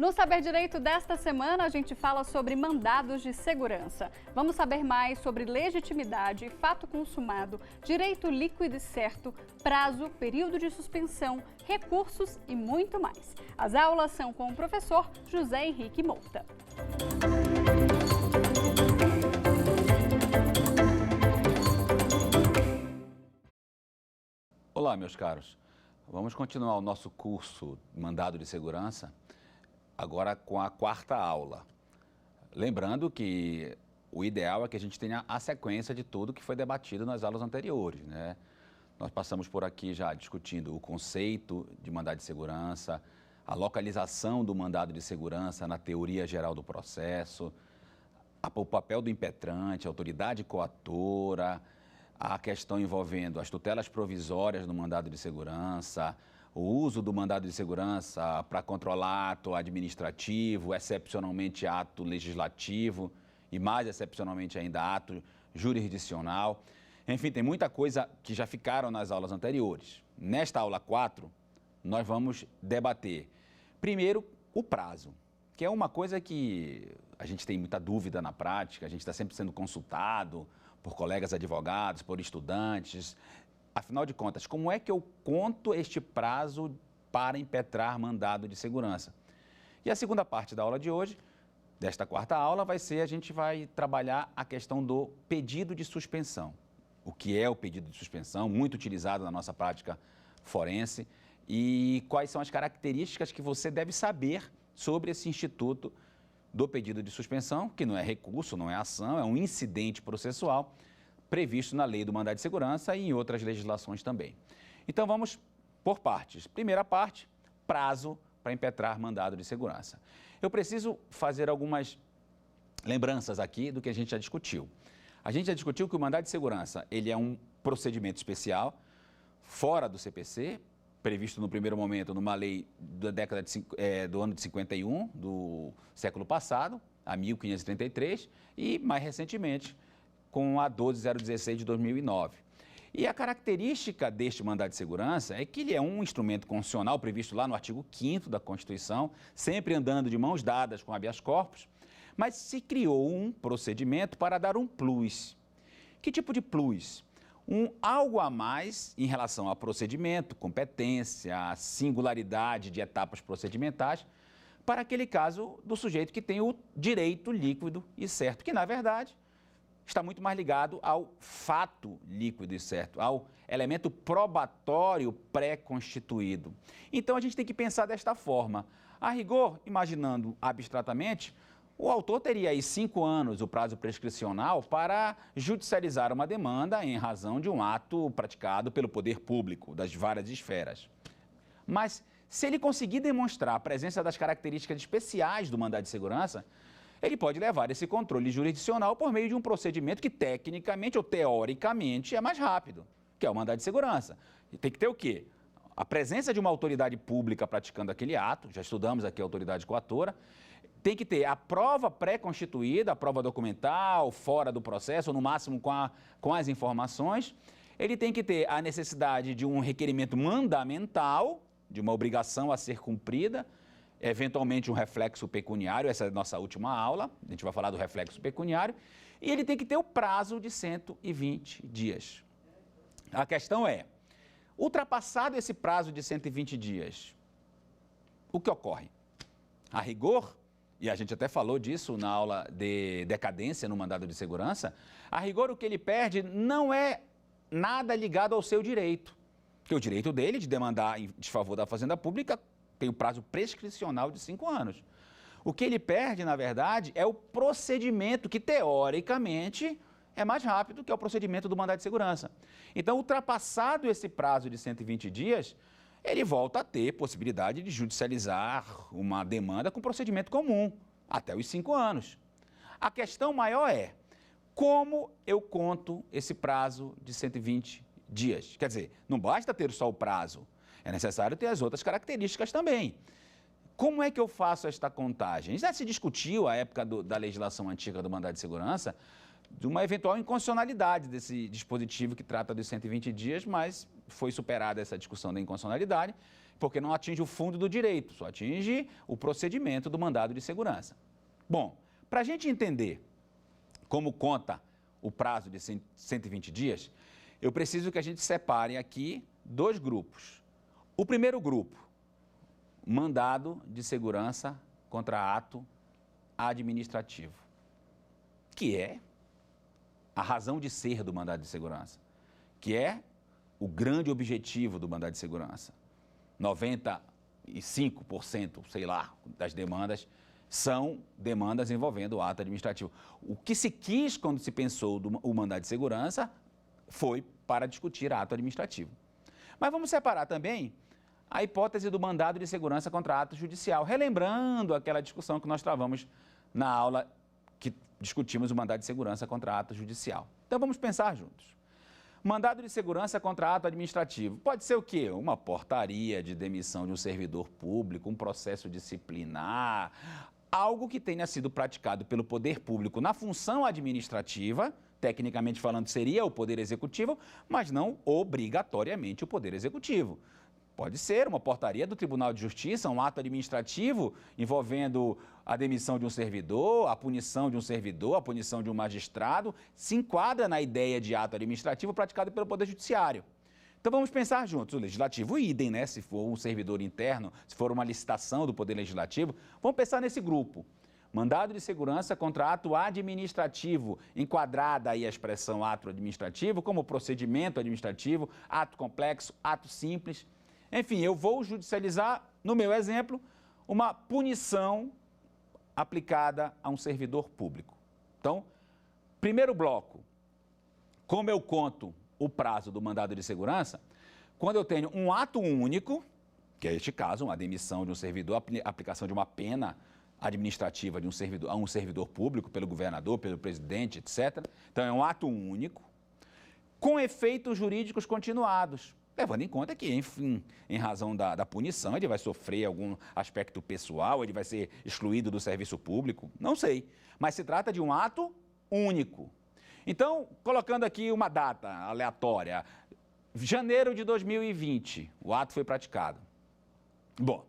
No Saber Direito desta semana, a gente fala sobre mandados de segurança. Vamos saber mais sobre legitimidade, fato consumado, direito líquido e certo, prazo, período de suspensão, recursos e muito mais. As aulas são com o professor José Henrique Mouta. Olá, meus caros. Vamos continuar o nosso curso Mandado de Segurança, agora com a quarta aula. Lembrando que o ideal é que a gente tenha a sequência de tudo que foi debatido nas aulas anteriores, né? Nós passamos por aqui já discutindo o conceito de mandado de segurança, a localização do mandado de segurança na teoria geral do processo, o papel do impetrante, a autoridade coatora, a questão envolvendo as tutelas provisórias no mandado de segurança, o uso do mandado de segurança para controlar ato administrativo, excepcionalmente ato legislativo e mais excepcionalmente ainda ato jurisdicional. Enfim, tem muita coisa que já ficaram nas aulas anteriores. Nesta aula 4, nós vamos debater, primeiro, o prazo, que é uma coisa que a gente tem muita dúvida na prática, a gente está sempre sendo consultado por colegas advogados, por estudantes. Afinal de contas, como é que eu conto este prazo para impetrar mandado de segurança? E a segunda parte da aula de hoje, desta quarta aula, a gente vai trabalhar a questão do pedido de suspensão. O que é o pedido de suspensão, muito utilizado na nossa prática forense, e quais são as características que você deve saber sobre esse instituto do pedido de suspensão, que não é recurso, não é ação, é um incidente processual previsto na lei do mandado de segurança e em outras legislações também. Então vamos por partes. Primeira parte, prazo para impetrar mandado de segurança. Eu preciso fazer algumas lembranças aqui do que a gente já discutiu. A gente já discutiu que o mandado de segurança ele é um procedimento especial, fora do CPC, previsto no primeiro momento numa lei da década do ano de 51, do século passado, a 1533, e mais recentemente com a 12016 de 2009. E a característica deste mandado de segurança é que ele é um instrumento constitucional previsto lá no artigo 5º da Constituição, sempre andando de mãos dadas com habeas corpus, mas se criou um procedimento para dar um plus. Que tipo de plus? Algo a mais em relação ao procedimento, competência, a singularidade de etapas procedimentais, para aquele caso do sujeito que tem o direito líquido e certo, que na verdade está muito mais ligado ao fato líquido e certo, ao elemento probatório pré-constituído. Então a gente tem que pensar desta forma. A rigor, imaginando abstratamente, o autor teria aí 5 anos, o prazo prescricional, para judicializar uma demanda em razão de um ato praticado pelo poder público, das várias esferas. Mas, se ele conseguir demonstrar a presença das características especiais do mandado de segurança, ele pode levar esse controle jurisdicional por meio de um procedimento que, tecnicamente ou teoricamente, é mais rápido, que é o mandado de segurança. E tem que ter o quê? A presença de uma autoridade pública praticando aquele ato, já estudamos aqui a autoridade coatora, tem que ter a prova pré-constituída, a prova documental, fora do processo, ou no máximo com as informações. Ele tem que ter a necessidade de um requerimento mandamental, de uma obrigação a ser cumprida, eventualmente um reflexo pecuniário, essa é a nossa última aula, a gente vai falar do reflexo pecuniário, e ele tem que ter o prazo de 120 dias. A questão é, ultrapassado esse prazo de 120 dias, o que ocorre? A rigor, e a gente até falou disso na aula de decadência no mandado de segurança, a rigor o que ele perde não é nada ligado ao seu direito, porque o direito dele de demandar em desfavor da Fazenda Pública tem o prazo prescricional de 5 anos. O que ele perde, na verdade, é o procedimento que, teoricamente, é mais rápido, que é o procedimento do mandado de segurança. Então, ultrapassado esse prazo de 120 dias, ele volta a ter possibilidade de judicializar uma demanda com procedimento comum, até os 5 anos. A questão maior é, como eu conto esse prazo de 120 dias? Quer dizer, não basta ter só o prazo, é necessário ter as outras características também. Como é que eu faço esta contagem? Já se discutiu, à época da legislação antiga do mandado de segurança, de uma eventual inconstitucionalidade desse dispositivo que trata dos 120 dias, mas foi superada essa discussão da inconstitucionalidade porque não atinge o fundo do direito, só atinge o procedimento do mandado de segurança. Bom, para a gente entender como conta o prazo de 120 dias, eu preciso que a gente separe aqui dois grupos. O primeiro grupo, mandado de segurança contra ato administrativo, que é a razão de ser do mandado de segurança, que é o grande objetivo do mandado de segurança. 95%, sei lá, das demandas são demandas envolvendo o ato administrativo. O que se quis quando se pensou o mandado de segurança foi para discutir ato administrativo. Mas vamos separar também a hipótese do mandado de segurança contra ato judicial, relembrando aquela discussão que nós travamos na aula que discutimos o mandado de segurança contra ato judicial. Então vamos pensar juntos. Mandado de segurança contra ato administrativo. Pode ser o quê? Uma portaria de demissão de um servidor público, um processo disciplinar, algo que tenha sido praticado pelo poder público na função administrativa, tecnicamente falando seria o Poder Executivo, mas não obrigatoriamente o Poder Executivo. Pode ser uma portaria do Tribunal de Justiça, um ato administrativo envolvendo a demissão de um servidor, a punição de um servidor, a punição de um magistrado, se enquadra na ideia de ato administrativo praticado pelo Poder Judiciário. Então vamos pensar juntos, o Legislativo, idem, né? Se for um servidor interno, se for uma licitação do Poder Legislativo, vamos pensar nesse grupo. Mandado de segurança contra ato administrativo, enquadrada aí a expressão ato administrativo como procedimento administrativo, ato complexo, ato simples. Enfim, eu vou judicializar, no meu exemplo, uma punição aplicada a um servidor público. Então, primeiro bloco, como eu conto o prazo do mandado de segurança, quando eu tenho um ato único, que é este caso, uma demissão de um servidor, aplicação de uma pena administrativa de a um servidor público, pelo governador, pelo presidente, etc. Então, é um ato único, com efeitos jurídicos continuados. Levando em conta que, enfim, em razão da punição, ele vai sofrer algum aspecto pessoal, ele vai ser excluído do serviço público, não sei. Mas se trata de um ato único. Então, colocando aqui uma data aleatória, janeiro de 2020, o ato foi praticado. Bom,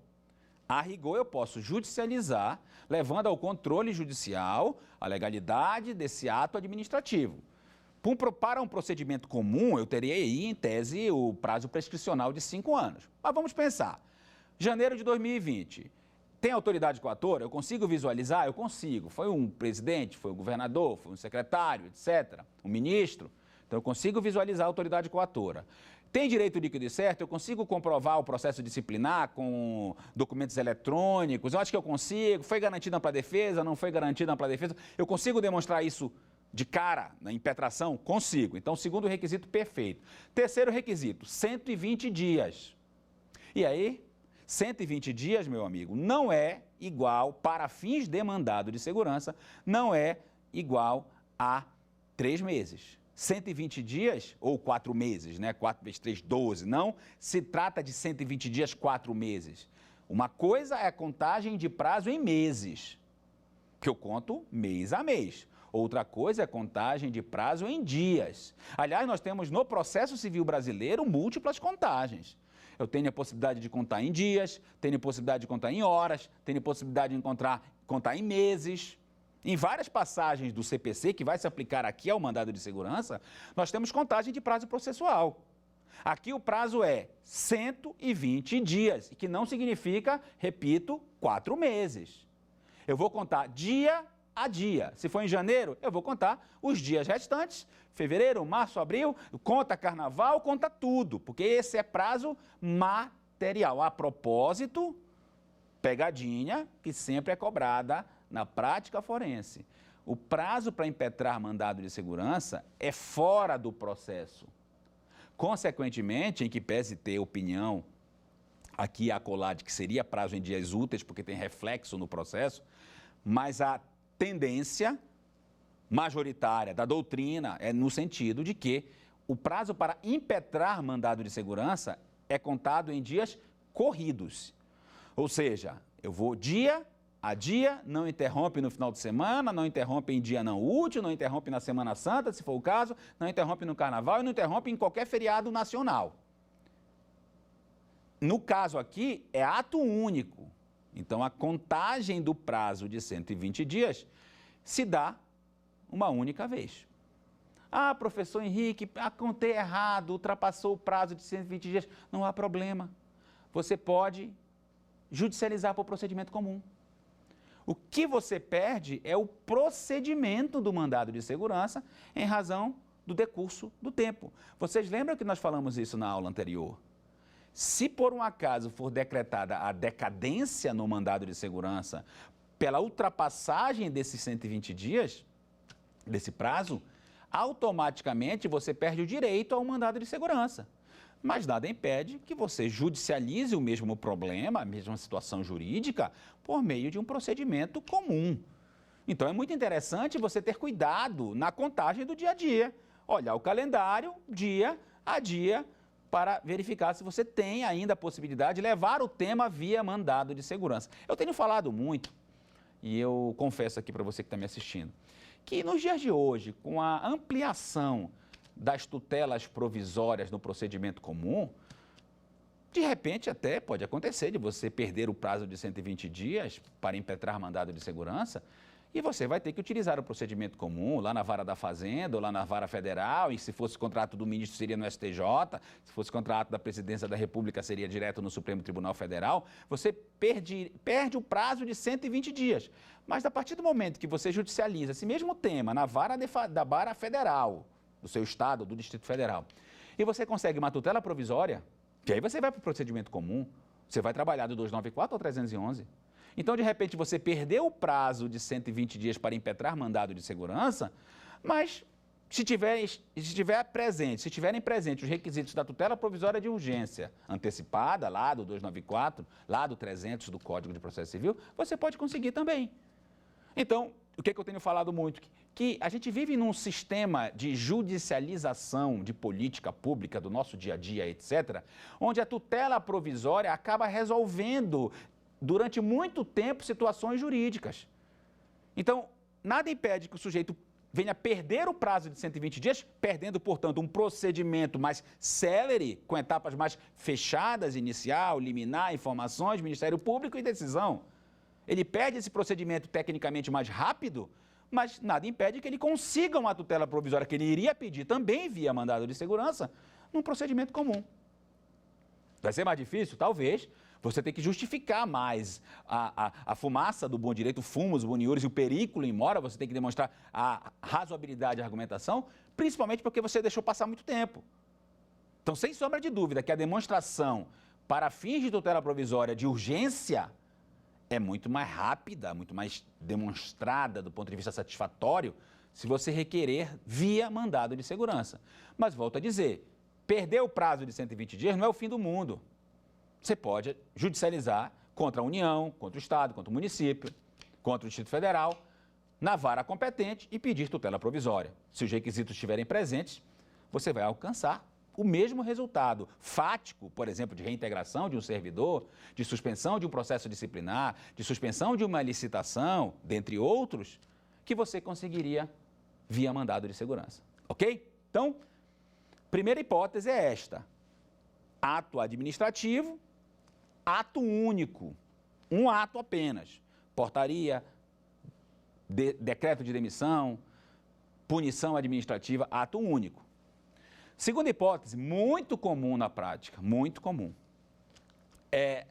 a rigor eu posso judicializar, levando ao controle judicial a legalidade desse ato administrativo. Para um procedimento comum, eu teria aí, em tese, o prazo prescricional de 5 anos. Mas vamos pensar. Janeiro de 2020. Tem autoridade coatora? Eu consigo visualizar? Eu consigo. Foi um presidente, foi um governador, foi um secretário, etc. Um ministro. Então, eu consigo visualizar a autoridade coatora. Tem direito líquido e certo? Eu consigo comprovar o processo disciplinar com documentos eletrônicos? Eu acho que eu consigo. Foi garantido ampla defesa? Não foi garantido ampla defesa? Eu consigo demonstrar isso de cara, na impetração? Consigo. Então, segundo requisito, perfeito. Terceiro requisito, 120 dias. E aí, 120 dias, meu amigo, não é igual, para fins de mandado de segurança, não é igual a 3 meses. 120 dias, ou 4 meses, né? 4 vezes 3, 12. Não se trata de 120 dias, 4 meses. Uma coisa é a contagem de prazo em meses, que eu conto mês a mês. Outra coisa é a contagem de prazo em dias. Aliás, nós temos no processo civil brasileiro múltiplas contagens. Eu tenho a possibilidade de contar em dias, tenho a possibilidade de contar em horas, tenho a possibilidade de contar em meses. Em várias passagens do CPC, que vai se aplicar aqui ao mandado de segurança, nós temos contagem de prazo processual. Aqui o prazo é 120 dias, que não significa, repito, 4 meses. Eu vou contar dia a dia. Se for em janeiro, eu vou contar os dias restantes, fevereiro, março, abril, conta carnaval, conta tudo, porque esse é prazo material. A propósito, pegadinha, que sempre é cobrada na prática forense. O prazo para impetrar mandado de segurança é fora do processo. Consequentemente, em que pese ter opinião aqui e acolá de que seria prazo em dias úteis, porque tem reflexo no processo, mas a tendência majoritária da doutrina é no sentido de que o prazo para impetrar mandado de segurança é contado em dias corridos. Ou seja, eu vou dia a dia, não interrompe no final de semana, não interrompe em dia não útil, não interrompe na Semana Santa, se for o caso, não interrompe no Carnaval e não interrompe em qualquer feriado nacional. No caso aqui, é ato único. Então, a contagem do prazo de 120 dias se dá uma única vez. Ah, professor Henrique, contei errado, ultrapassou o prazo de 120 dias. Não há problema. Você pode judicializar por procedimento comum. O que você perde é o procedimento do mandado de segurança em razão do decurso do tempo. Vocês lembram que nós falamos isso na aula anterior? Se por um acaso for decretada a decadência no mandado de segurança pela ultrapassagem desses 120 dias, desse prazo, automaticamente você perde o direito ao mandado de segurança. Mas nada impede que você judicialize o mesmo problema, a mesma situação jurídica, por meio de um procedimento comum. Então é muito interessante você ter cuidado na contagem do dia a dia. Olhar o calendário, dia a dia, para verificar se você tem ainda a possibilidade de levar o tema via mandado de segurança. Eu tenho falado muito, e eu confesso aqui para você que está me assistindo, que nos dias de hoje, com a ampliação das tutelas provisórias no procedimento comum, de repente até pode acontecer de você perder o prazo de 120 dias para impetrar mandado de segurança e você vai ter que utilizar o procedimento comum lá na vara da Fazenda ou lá na vara federal, e se fosse contrato do ministro seria no STJ, se fosse contrato da Presidência da República seria direto no Supremo Tribunal Federal, você perde o prazo de 120 dias. Mas a partir do momento que você judicializa esse mesmo tema na vara da vara federal, do seu estado, do Distrito Federal, e você consegue uma tutela provisória, que aí você vai para o procedimento comum, você vai trabalhar do 294 ao 311. Então, de repente, você perdeu o prazo de 120 dias para impetrar mandado de segurança, mas se estiverem presentes os requisitos da tutela provisória de urgência antecipada, lá do 294, lá do 300 do Código de Processo Civil, você pode conseguir também. Então, o que eu tenho falado muito? Que a gente vive num sistema de judicialização de política pública do nosso dia a dia, etc., onde a tutela provisória acaba resolvendo durante muito tempo situações jurídicas. Então, nada impede que o sujeito venha perder o prazo de 120 dias, perdendo, portanto, um procedimento mais célere, com etapas mais fechadas, inicial, liminar, informações, Ministério Público e decisão. Ele perde esse procedimento tecnicamente mais rápido, mas nada impede que ele consiga uma tutela provisória que ele iria pedir também via mandado de segurança, num procedimento comum. Vai ser mais difícil? Talvez. Você tem que justificar mais a fumaça do bom direito, o fumus, boniures e o periculo in mora, você tem que demonstrar a razoabilidade da argumentação, principalmente porque você deixou passar muito tempo. Então, sem sombra de dúvida que a demonstração para fins de tutela provisória de urgência é muito mais rápida, muito mais demonstrada do ponto de vista satisfatório, se você requerer via mandado de segurança. Mas, volto a dizer, perder o prazo de 120 dias não é o fim do mundo. Você pode judicializar contra a União, contra o Estado, contra o município, contra o Distrito Federal, na vara competente e pedir tutela provisória. Se os requisitos estiverem presentes, você vai alcançar o mesmo resultado fático, por exemplo, de reintegração de um servidor, de suspensão de um processo disciplinar, de suspensão de uma licitação, dentre outros, que você conseguiria via mandado de segurança. Ok? Então, primeira hipótese é esta: ato administrativo, ato único, um ato apenas, portaria, decreto de demissão, punição administrativa, ato único. Segunda hipótese, muito comum na prática, muito comum, é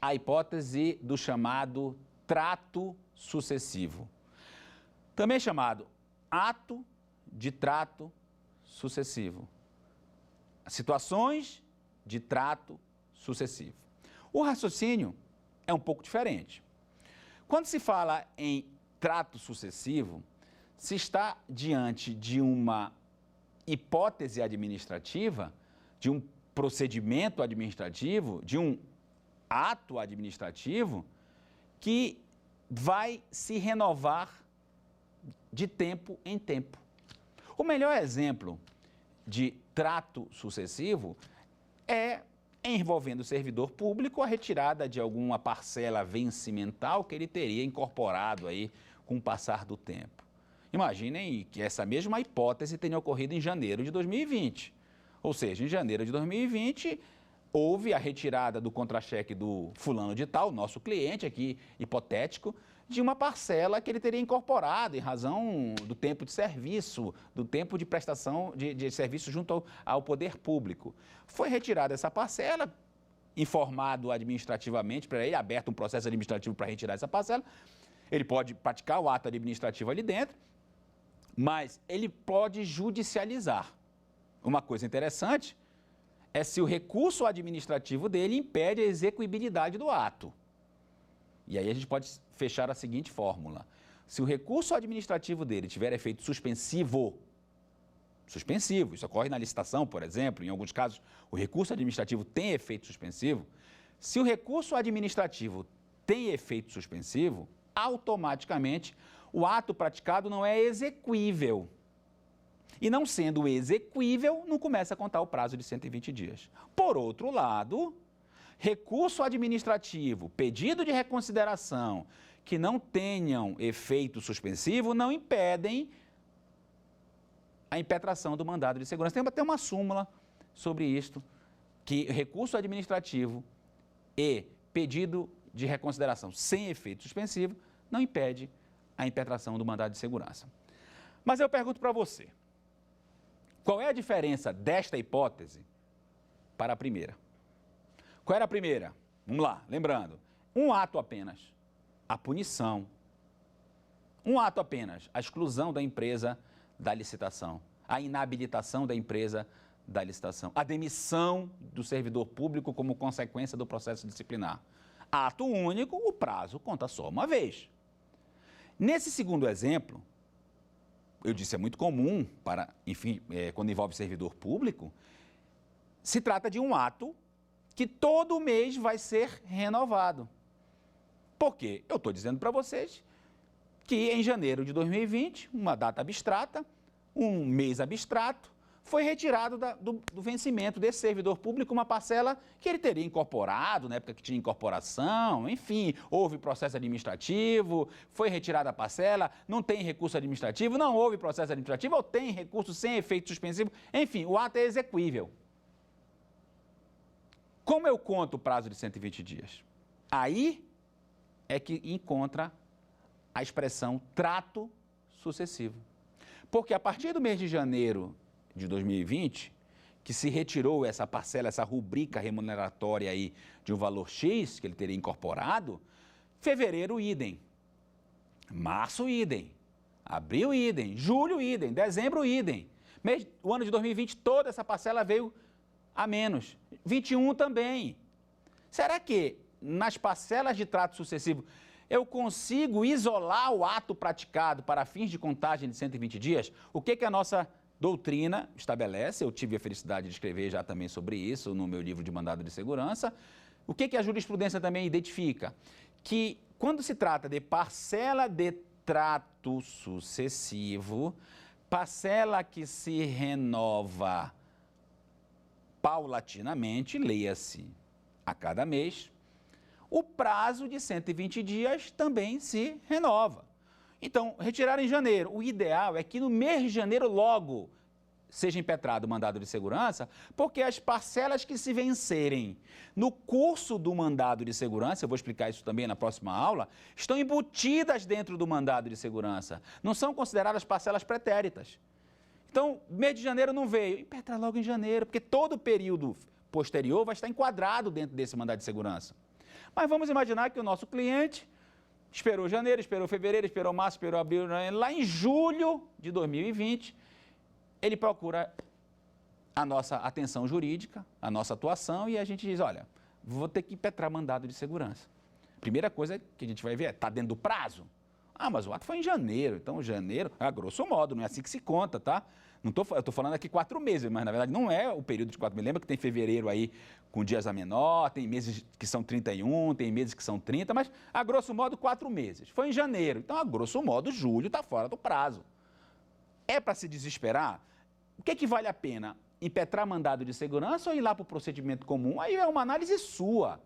a hipótese do chamado trato sucessivo, também chamado ato de trato sucessivo. Situações de trato sucessivo. O raciocínio é um pouco diferente. Quando se fala em trato sucessivo, se está diante de uma hipótese administrativa, de um procedimento administrativo, de um ato administrativo que vai se renovar de tempo em tempo. O melhor exemplo de trato sucessivo é envolvendo o servidor público a retirada de alguma parcela vencimental que ele teria incorporado aí com o passar do tempo. Imaginem que essa mesma hipótese tenha ocorrido em janeiro de 2020. Ou seja, em janeiro de 2020, houve a retirada do contra-cheque do fulano de tal, nosso cliente aqui, hipotético, de uma parcela que ele teria incorporado em razão do tempo de serviço, do tempo de prestação de serviço junto ao poder público. Foi retirada essa parcela, informado administrativamente para ele, aberto um processo administrativo para retirar essa parcela. Ele pode praticar o ato administrativo ali dentro, mas ele pode judicializar. Uma coisa interessante é se o recurso administrativo dele impede a execuibilidade do ato. E aí a gente pode fechar a seguinte fórmula. Se o recurso administrativo dele tiver efeito suspensivo, isso ocorre na licitação, por exemplo, em alguns casos o recurso administrativo tem efeito suspensivo. Se o recurso administrativo tem efeito suspensivo, automaticamente o ato praticado não é exequível. E não sendo exequível, não começa a contar o prazo de 120 dias. Por outro lado, recurso administrativo, pedido de reconsideração, que não tenham efeito suspensivo, não impedem a impetração do mandado de segurança. Tem até uma súmula sobre isto, que recurso administrativo e pedido de reconsideração sem efeito suspensivo não impede a impetração do mandado de segurança. Mas eu pergunto para você, qual é a diferença desta hipótese para a primeira? Qual era a primeira? Vamos lá, lembrando, um ato apenas, a punição. Um ato apenas, a exclusão da empresa da licitação, a inabilitação da empresa da licitação, a demissão do servidor público como consequência do processo disciplinar. Ato único, o prazo conta só uma vez. Nesse segundo exemplo, eu disse, é muito comum, quando envolve servidor público, se trata de um ato que todo mês vai ser renovado. Por quê? Eu estou dizendo para vocês que em janeiro de 2020, uma data abstrata, um mês abstrato, foi retirado do vencimento desse servidor público uma parcela que ele teria incorporado, na época que tinha incorporação, enfim, houve processo administrativo, foi retirada a parcela, não tem recurso administrativo, não houve processo administrativo, ou tem recurso sem efeito suspensivo, enfim, o ato é exequível. Como eu conto o prazo de 120 dias? Aí é que encontra a expressão trato sucessivo. Porque a partir do mês de janeiro de 2020, que se retirou essa parcela, essa rubrica remuneratória aí de um valor X, que ele teria incorporado, fevereiro, idem. Março, idem. Abril, idem. Julho, idem. Dezembro, idem. O ano de 2020, toda essa parcela veio a menos. 21 também. Será que nas parcelas de trato sucessivo eu consigo isolar o ato praticado para fins de contagem de 120 dias? O que a nossa doutrina estabelece? Eu tive a felicidade de escrever já também sobre isso no meu livro de mandado de segurança. O que a jurisprudência também identifica? Que quando se trata de parcela de trato sucessivo, parcela que se renova paulatinamente, leia-se a cada mês, o prazo de 120 dias também se renova. Então, retirar em janeiro. O ideal é que no mês de janeiro logo seja impetrado o mandado de segurança, porque as parcelas que se vencerem no curso do mandado de segurança, eu vou explicar isso também na próxima aula, estão embutidas dentro do mandado de segurança. Não são consideradas parcelas pretéritas. Então, mês de janeiro não veio, impetra logo em janeiro, porque todo o período posterior vai estar enquadrado dentro desse mandado de segurança. Mas vamos imaginar que o nosso cliente esperou janeiro, esperou fevereiro, esperou março, esperou abril, lá em julho de 2020, ele procura a nossa atenção jurídica, a nossa atuação, e a gente diz, olha, vou ter que impetrar mandado de segurança. Primeira coisa que a gente vai ver é, está dentro do prazo? Ah, mas o ato foi em janeiro, então janeiro, a grosso modo, não é assim que se conta, tá? Eu estou falando aqui 4 meses, mas na verdade não é o período de 4 meses. Lembra que tem fevereiro aí com dias a menor, tem meses que são 31, tem meses que são 30, mas a grosso modo 4 meses. Foi em janeiro, então a grosso modo julho está fora do prazo. É para se desesperar? O que vale a pena? Impetrar mandado de segurança ou ir lá para o procedimento comum? Aí é uma análise sua.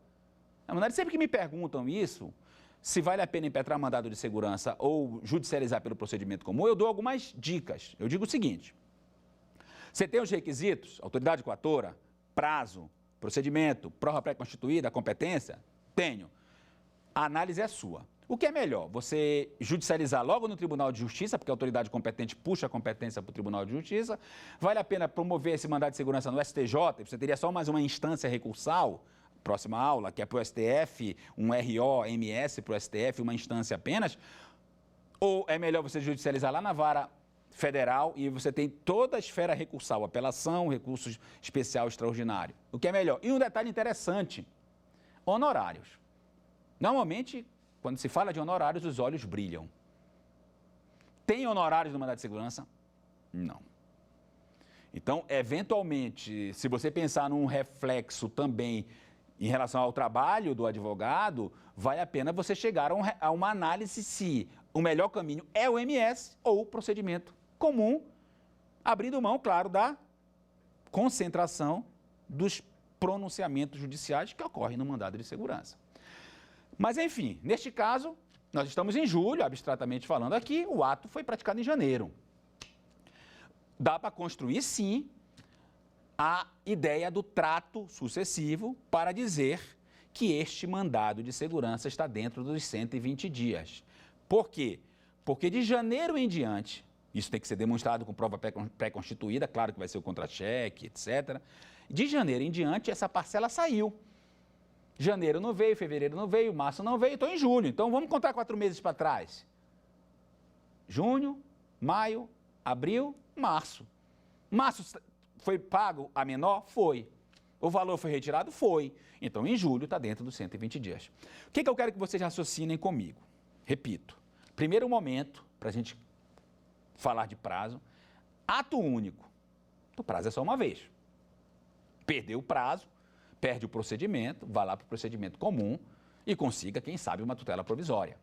É uma análise, sempre que me perguntam isso, se vale a pena impetrar mandado de segurança ou judicializar pelo procedimento comum, eu dou algumas dicas. Eu digo o seguinte: você tem os requisitos, autoridade coatora, prazo, procedimento, prova pré-constituída, competência? Tenho. A análise é sua. O que é melhor? Você judicializar logo no Tribunal de Justiça, porque a autoridade competente puxa a competência para o Tribunal de Justiça. Vale a pena promover esse mandado de segurança no STJ, você teria só mais uma instância recursal, próxima aula, que é para o STF, um RO-MS para o STF, uma instância apenas. Ou é melhor você judicializar lá na vara federal e você tem toda a esfera recursal, apelação, recurso especial extraordinário. O que é melhor? E um detalhe interessante, honorários. Normalmente, quando se fala de honorários, os olhos brilham. Tem honorários no mandado de segurança? Não. Então, eventualmente, se você pensar num reflexo também em relação ao trabalho do advogado, vale a pena você chegar a uma análise se o melhor caminho é o MS ou o procedimento comum, abrindo mão, claro, da concentração dos pronunciamentos judiciais que ocorrem no mandado de segurança. Mas, enfim, neste caso, nós estamos em julho, abstratamente falando aqui, o ato foi praticado em janeiro. Dá para construir, sim, a ideia do trato sucessivo para dizer que este mandado de segurança está dentro dos 120 dias. Por quê? Porque de janeiro em diante, isso tem que ser demonstrado com prova pré-constituída, claro que vai ser o contra-cheque, etc. De janeiro em diante, essa parcela saiu. Janeiro não veio, fevereiro não veio, março não veio, estou em julho. Então, vamos contar 4 meses para trás. Junho, maio, abril, março. Março foi pago a menor? Foi. O valor foi retirado? Foi. Então, em julho, está dentro dos 120 dias. O que eu quero que vocês raciocinem comigo? Repito. Primeiro momento, para a gente falar de prazo, ato único. O prazo é só uma vez. Perdeu o prazo, perde o procedimento, vai lá para o procedimento comum e consiga, quem sabe, uma tutela provisória.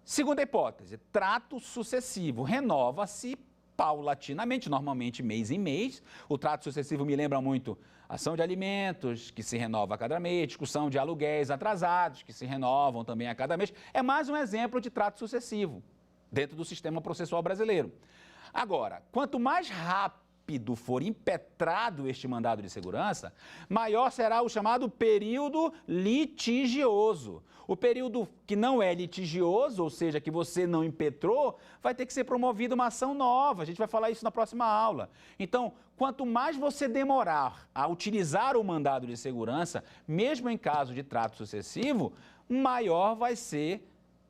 Segunda hipótese, trato sucessivo, renova-se paulatinamente, normalmente mês em mês. O trato sucessivo me lembra muito ação de alimentos, que se renova a cada mês, discussão de aluguéis atrasados, que se renovam também a cada mês. É mais um exemplo de trato sucessivo dentro do sistema processual brasileiro. Agora, quanto mais rápido for impetrado este mandado de segurança, maior será o chamado período litigioso. O período que não é litigioso, ou seja, que você não impetrou, vai ter que ser promovida uma ação nova. A gente vai falar isso na próxima aula. Então, quanto mais você demorar a utilizar o mandado de segurança, mesmo em caso de trato sucessivo, maior vai ser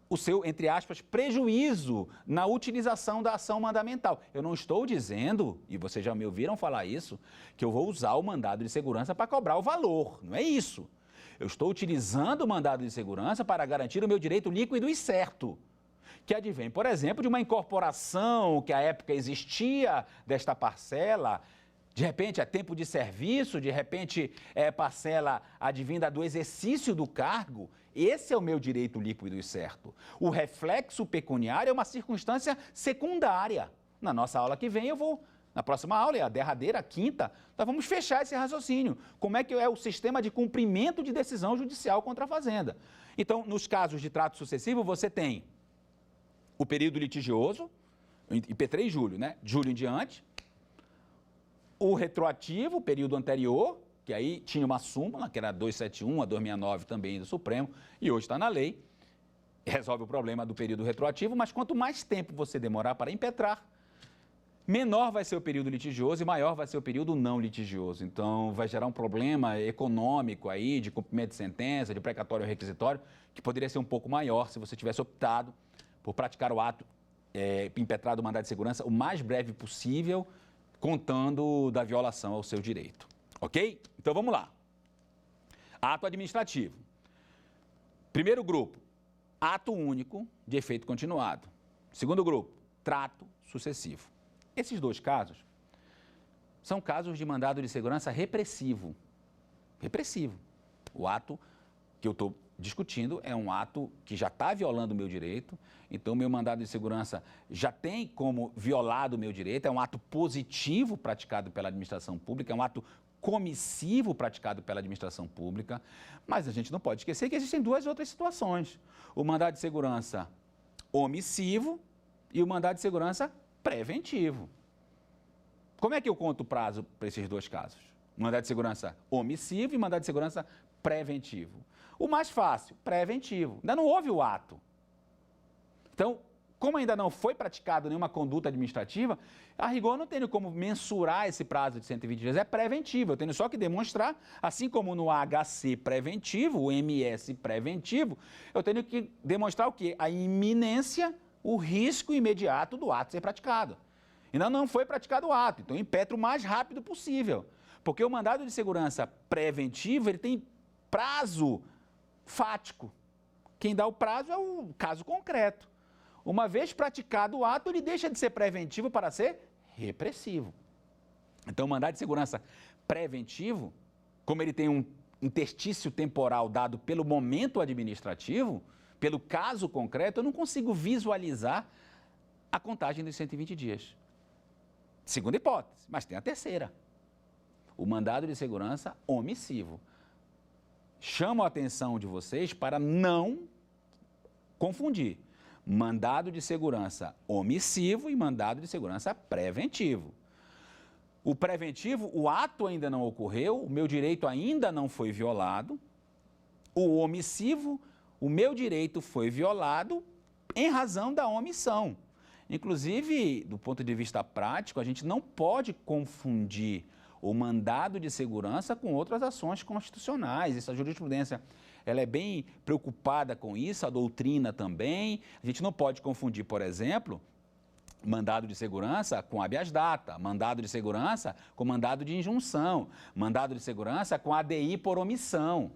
o seu, entre aspas, prejuízo na utilização da ação mandamental. Eu não estou dizendo, e vocês já me ouviram falar isso, que eu vou usar o mandado de segurança para cobrar o valor. Não é isso. Eu estou utilizando o mandado de segurança para garantir o meu direito líquido e certo, que advém, por exemplo, de uma incorporação que à época existia desta parcela. De repente é tempo de serviço, de repente é parcela advinda do exercício do cargo. Esse é o meu direito líquido e certo. O reflexo pecuniário é uma circunstância secundária. Na nossa aula que vem na próxima aula, é a derradeira, a quinta, nós vamos fechar esse raciocínio. Como é que é o sistema de cumprimento de decisão judicial contra a Fazenda? Então, nos casos de trato sucessivo, você tem o período litigioso, IP3 julho, né? De julho em diante. O retroativo, o período anterior, que aí tinha uma súmula, que era a 271, a 269 também do Supremo, e hoje está na lei, resolve o problema do período retroativo, mas quanto mais tempo você demorar para impetrar, menor vai ser o período litigioso e maior vai ser o período não litigioso. Então, vai gerar um problema econômico aí, de cumprimento de sentença, de precatório requisitório, que poderia ser um pouco maior se você tivesse optado por praticar o ato impetrado do mandado de segurança o mais breve possível, contando da violação ao seu direito. Ok? Então, vamos lá. Ato administrativo. Primeiro grupo, ato único de efeito continuado. Segundo grupo, trato sucessivo. Esses dois casos são casos de mandado de segurança repressivo. Repressivo. O ato que eu estou discutindo é um ato que já está violando o meu direito, então o meu mandado de segurança já tem como violado o meu direito, é um ato positivo praticado pela administração pública, é um ato comissivo praticado pela administração pública, mas a gente não pode esquecer que existem duas outras situações. O mandado de segurança omissivo e o mandado de segurança preventivo. Como é que eu conto o prazo para esses dois casos? Mandado de segurança omissivo e mandado de segurança preventivo. O mais fácil, preventivo. Ainda não houve o ato. Então, como ainda não foi praticada nenhuma conduta administrativa, a rigor eu não tenho como mensurar esse prazo de 120 dias. É preventivo, eu tenho só que demonstrar, assim como no HC preventivo, o MS preventivo, eu tenho que demonstrar o quê? A iminência, o risco imediato do ato ser praticado. Ainda não foi praticado o ato, então impetra o mais rápido possível. Porque o mandado de segurança preventivo, ele tem prazo fático. Quem dá o prazo é o caso concreto. Uma vez praticado o ato, ele deixa de ser preventivo para ser repressivo. Então, o mandado de segurança preventivo, como ele tem um interstício temporal dado pelo momento administrativo, pelo caso concreto, eu não consigo visualizar a contagem dos 120 dias. Segunda hipótese, mas tem a terceira. O mandado de segurança omissivo. Chamo a atenção de vocês para não confundir mandado de segurança omissivo e mandado de segurança preventivo. O preventivo, o ato ainda não ocorreu, o meu direito ainda não foi violado. O omissivo, o meu direito foi violado em razão da omissão. Inclusive, do ponto de vista prático, a gente não pode confundir o mandado de segurança com outras ações constitucionais. Essa jurisprudência, ela é bem preocupada com isso, a doutrina também. A gente não pode confundir, por exemplo, mandado de segurança com habeas data, mandado de segurança com mandado de injunção, mandado de segurança com ADI por omissão.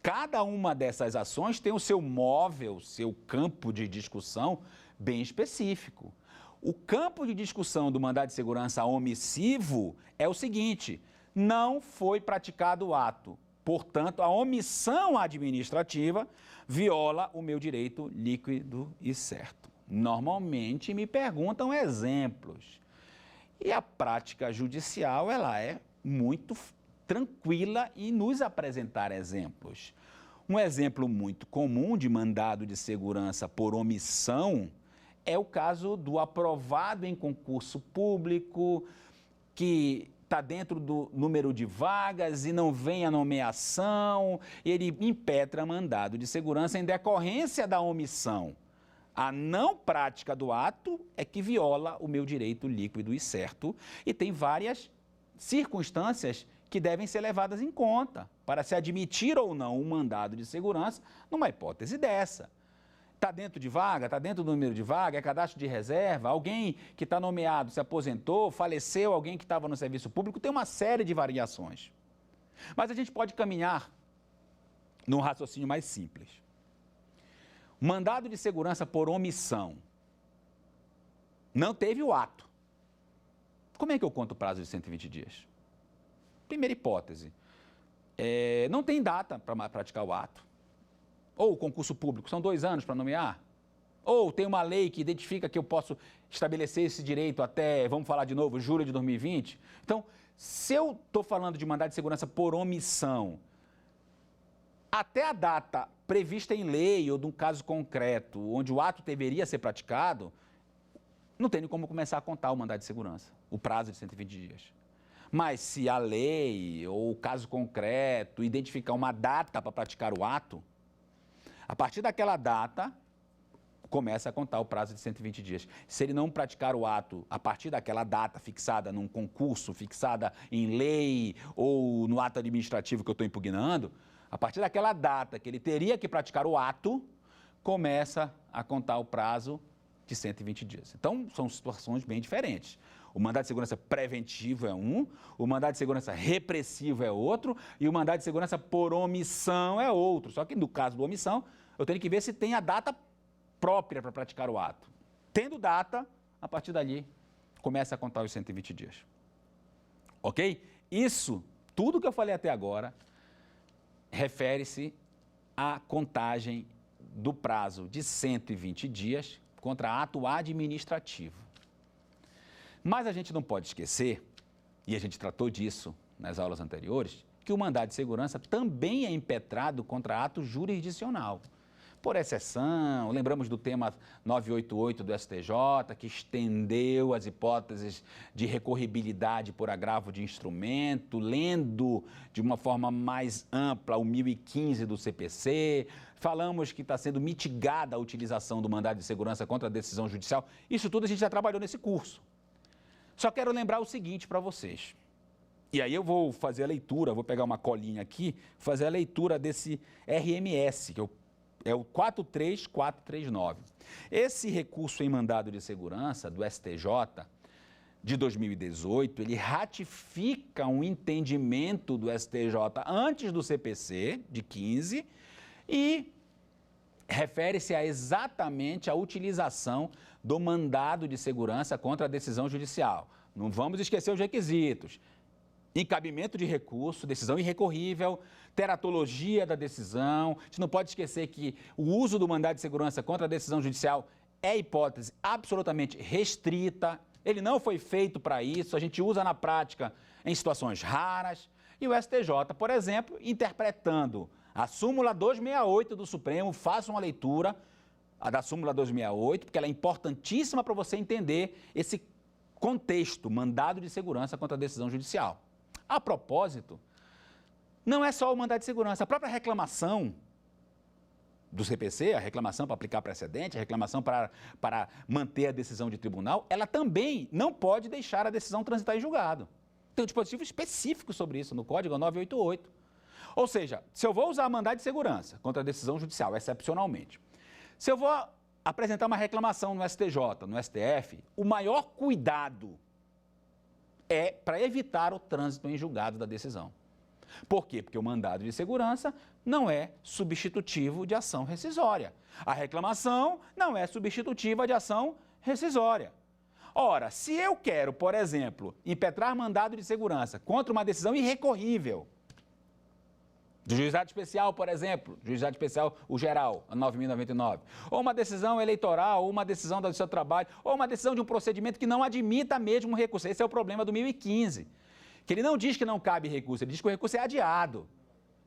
Cada uma dessas ações tem o seu móvel, seu campo de discussão bem específico. O campo de discussão do mandado de segurança omissivo é o seguinte: não foi praticado o ato. Portanto, a omissão administrativa viola o meu direito líquido e certo. Normalmente me perguntam exemplos. E a prática judicial, ela é muito tranquila em nos apresentar exemplos. Um exemplo muito comum de mandado de segurança por omissão é o caso do aprovado em concurso público, que está dentro do número de vagas e não vem a nomeação, ele impetra mandado de segurança em decorrência da omissão. A não prática do ato é que viola o meu direito líquido e certo, e tem várias circunstâncias que devem ser levadas em conta para se admitir ou não um mandado de segurança numa hipótese dessa. Está dentro de vaga, está dentro do número de vaga, é cadastro de reserva, alguém que está nomeado se aposentou, faleceu, alguém que estava no serviço público, tem uma série de variações. Mas a gente pode caminhar num raciocínio mais simples. Mandado de segurança por omissão. Não teve o ato. Como é que eu conto o prazo de 120 dias? Primeira hipótese. Não tem data para praticar o ato. Ou concurso público, são 2 anos para nomear. Ou tem uma lei que identifica que eu posso estabelecer esse direito até, vamos falar de novo, julho de 2020. Então, se eu estou falando de mandado de segurança por omissão, até a data prevista em lei ou de um caso concreto, onde o ato deveria ser praticado, não tem como começar a contar o mandado de segurança, o prazo de 120 dias. Mas se a lei ou o caso concreto identificar uma data para praticar o ato, a partir daquela data, começa a contar o prazo de 120 dias. Se ele não praticar o ato a partir daquela data fixada num concurso, fixada em lei ou no ato administrativo que eu estou impugnando, a partir daquela data que ele teria que praticar o ato, começa a contar o prazo de 120 dias. Então, são situações bem diferentes. O mandado de segurança preventivo é um, o mandado de segurança repressivo é outro e o mandado de segurança por omissão é outro. Só que no caso da omissão, eu tenho que ver se tem a data própria para praticar o ato. Tendo data, a partir dali, começa a contar os 120 dias. Ok? Isso, tudo que eu falei até agora, refere-se à contagem do prazo de 120 dias contra ato administrativo. Mas a gente não pode esquecer, e a gente tratou disso nas aulas anteriores, que o mandado de segurança também é impetrado contra ato jurisdicional. por exceção, lembramos do tema 988 do STJ, que estendeu as hipóteses de recorribilidade por agravo de instrumento, lendo de uma forma mais ampla o 1015 do CPC, falamos que está sendo mitigada a utilização do mandado de segurança contra a decisão judicial. Isso tudo a gente já trabalhou nesse curso. Só quero lembrar o seguinte para vocês. E aí eu vou fazer a leitura, vou pegar uma colinha aqui, fazer a leitura desse RMS, que é o 43439. Esse recurso em mandado de segurança do STJ de 2018, ele ratifica um entendimento do STJ antes do CPC, de 15, e refere-se exatamente à utilização do mandado de segurança contra a decisão judicial. Não vamos esquecer os requisitos. Encabimento de recurso, decisão irrecorrível, teratologia da decisão. A gente não pode esquecer que o uso do mandado de segurança contra a decisão judicial é hipótese absolutamente restrita. Ele não foi feito para isso, a gente usa na prática em situações raras. E o STJ, por exemplo, interpretando a súmula 268 do Supremo, faça uma leitura da súmula 268, porque ela é importantíssima para você entender esse contexto, mandado de segurança contra a decisão judicial. A propósito, não é só o mandado de segurança, a própria reclamação do CPC, a reclamação para aplicar precedente, a reclamação para manter a decisão de tribunal, ela também não pode deixar a decisão transitar em julgado. Tem um dispositivo específico sobre isso no Código 988. Ou seja, se eu vou usar mandado de segurança contra a decisão judicial, excepcionalmente, se eu vou apresentar uma reclamação no STJ, no STF, o maior cuidado é para evitar o trânsito em julgado da decisão. Por quê? Porque o mandado de segurança não é substitutivo de ação rescisória. A reclamação não é substitutiva de ação rescisória. Ora, se eu quero, por exemplo, impetrar mandado de segurança contra uma decisão irrecorrível, do juizado especial, por exemplo, juizado especial, o geral, a 9.099, ou uma decisão eleitoral, ou uma decisão do seu trabalho, ou uma decisão de um procedimento que não admita mesmo recurso. Esse é o problema do 1015, que ele não diz que não cabe recurso, ele diz que o recurso é adiado.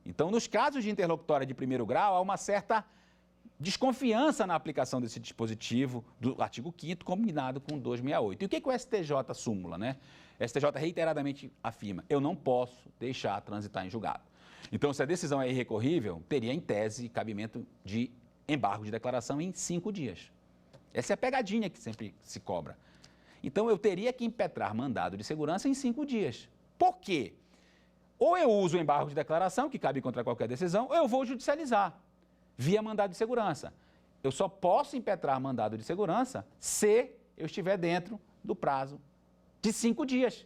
Então, nos casos de interlocutória de primeiro grau, há uma certa desconfiança na aplicação desse dispositivo do artigo 5º combinado com 268. E o que o STJ súmula, né? O STJ reiteradamente afirma, eu não posso deixar transitar em julgado. Então, se a decisão é irrecorrível, teria em tese cabimento de embargo de declaração em 5 dias. Essa é a pegadinha que sempre se cobra. Então, eu teria que impetrar mandado de segurança em 5 dias. Por quê? Ou eu uso o embargo de declaração, que cabe contra qualquer decisão, ou eu vou judicializar, via mandado de segurança. Eu só posso impetrar mandado de segurança se eu estiver dentro do prazo de 5 dias,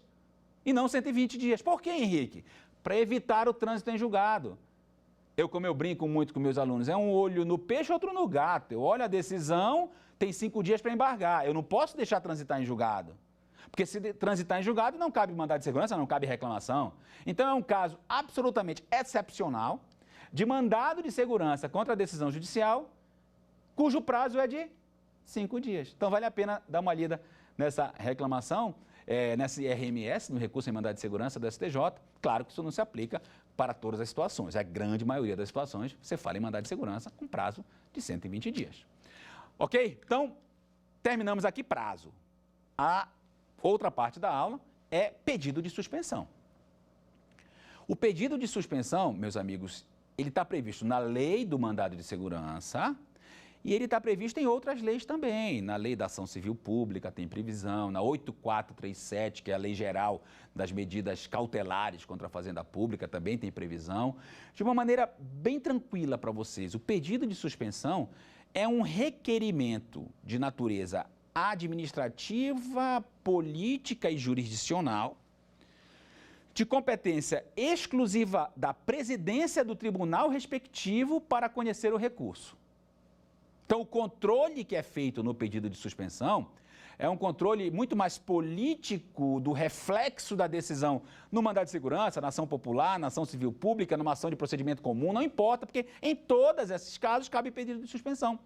e não 120 dias. Por quê, Henrique? Para evitar o trânsito em julgado. Como eu brinco muito com meus alunos, é um olho no peixe, outro no gato. Eu olho a decisão, tem 5 dias para embargar. Eu não posso deixar transitar em julgado. Porque se transitar em julgado, não cabe mandado de segurança, não cabe reclamação. Então, é um caso absolutamente excepcional de mandado de segurança contra a decisão judicial, cujo prazo é de 5 dias. Então, vale a pena dar uma lida nessa reclamação, nesse RMS, no recurso em mandado de segurança do STJ. Claro que isso não se aplica para todas as situações. A grande maioria das situações, você fala em mandado de segurança com prazo de 120 dias. Ok? Então, terminamos aqui prazo. A outra parte da aula é pedido de suspensão. O pedido de suspensão, meus amigos, ele está previsto na lei do mandado de segurança e ele está previsto em outras leis também. Na lei da ação civil pública tem previsão, na 8437, que é a lei geral das medidas cautelares contra a fazenda pública, também tem previsão. De uma maneira bem tranquila para vocês, o pedido de suspensão é um requerimento de natureza administrativa, política e jurisdicional, de competência exclusiva da presidência do tribunal respectivo para conhecer o recurso. Então, o controle que é feito no pedido de suspensão é um controle muito mais político do reflexo da decisão no mandado de segurança, na ação popular, na ação civil pública, numa ação de procedimento comum, não importa, porque em todos esses casos cabe pedido de suspensão.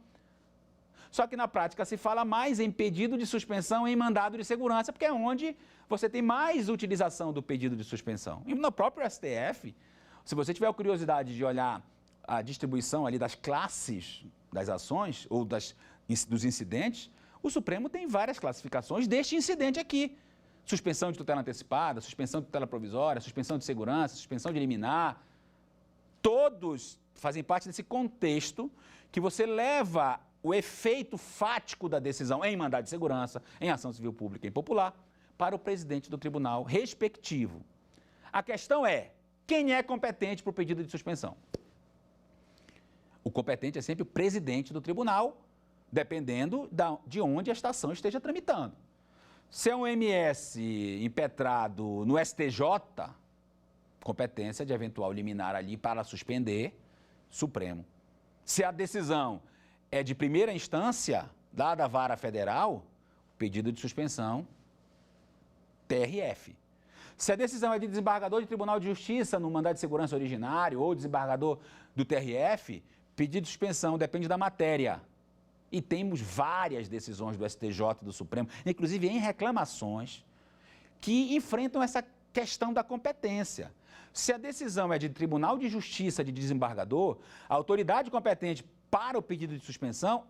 Só que na prática se fala mais em pedido de suspensão em mandado de segurança, porque é onde você tem mais utilização do pedido de suspensão. E no próprio STF, se você tiver a curiosidade de olhar a distribuição ali das classes das ações ou dos incidentes, o Supremo tem várias classificações deste incidente aqui. Suspensão de tutela antecipada, suspensão de tutela provisória, suspensão de segurança, suspensão de liminar. Todos fazem parte desse contexto que você leva o efeito fático da decisão em mandado de segurança, em ação civil pública e popular, para o presidente do tribunal respectivo. A questão é, quem é competente para o pedido de suspensão? O competente é sempre o presidente do tribunal, dependendo de onde a ação esteja tramitando. Se é um MS impetrado no STJ, competência de eventual liminar ali para suspender, Supremo. Se a decisão é de primeira instância, lá da Vara Federal, pedido de suspensão, TRF. Se a decisão é de desembargador de Tribunal de Justiça no mandado de segurança originário ou desembargador do TRF, pedido de suspensão depende da matéria. E temos várias decisões do STJ e do Supremo, inclusive em reclamações, que enfrentam essa questão da competência. Se a decisão é de Tribunal de Justiça de desembargador, a autoridade competente para o pedido de suspensão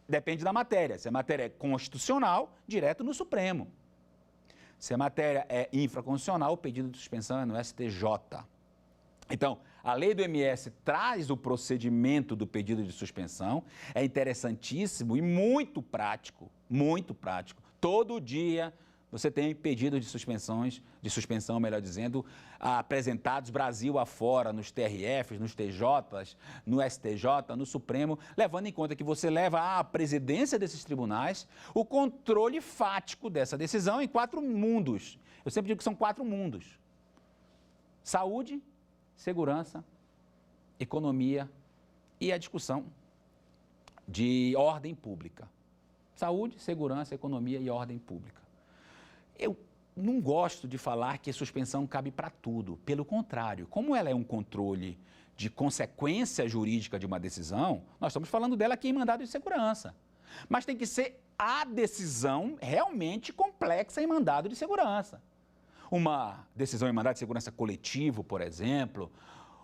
depende da matéria. Se a matéria é constitucional, direto no Supremo. Se a matéria é infraconstitucional, o pedido de suspensão é no STJ. Então, a lei do MS traz o procedimento do pedido de suspensão, é interessantíssimo e muito prático, todo dia você tem pedido de suspensão, melhor dizendo, apresentados Brasil afora, nos TRFs, nos TJs, no STJ, no Supremo, levando em conta que você leva à presidência desses tribunais o controle fático dessa decisão em 4 mundos. Eu sempre digo que são 4 mundos: saúde, segurança, economia e a discussão de ordem pública. Saúde, segurança, economia e ordem pública. Eu não gosto de falar que a suspensão cabe para tudo. Pelo contrário, como ela é um controle de consequência jurídica de uma decisão, nós estamos falando dela aqui em mandado de segurança. Mas tem que ser a decisão realmente complexa em mandado de segurança. Uma decisão em mandado de segurança coletivo, por exemplo,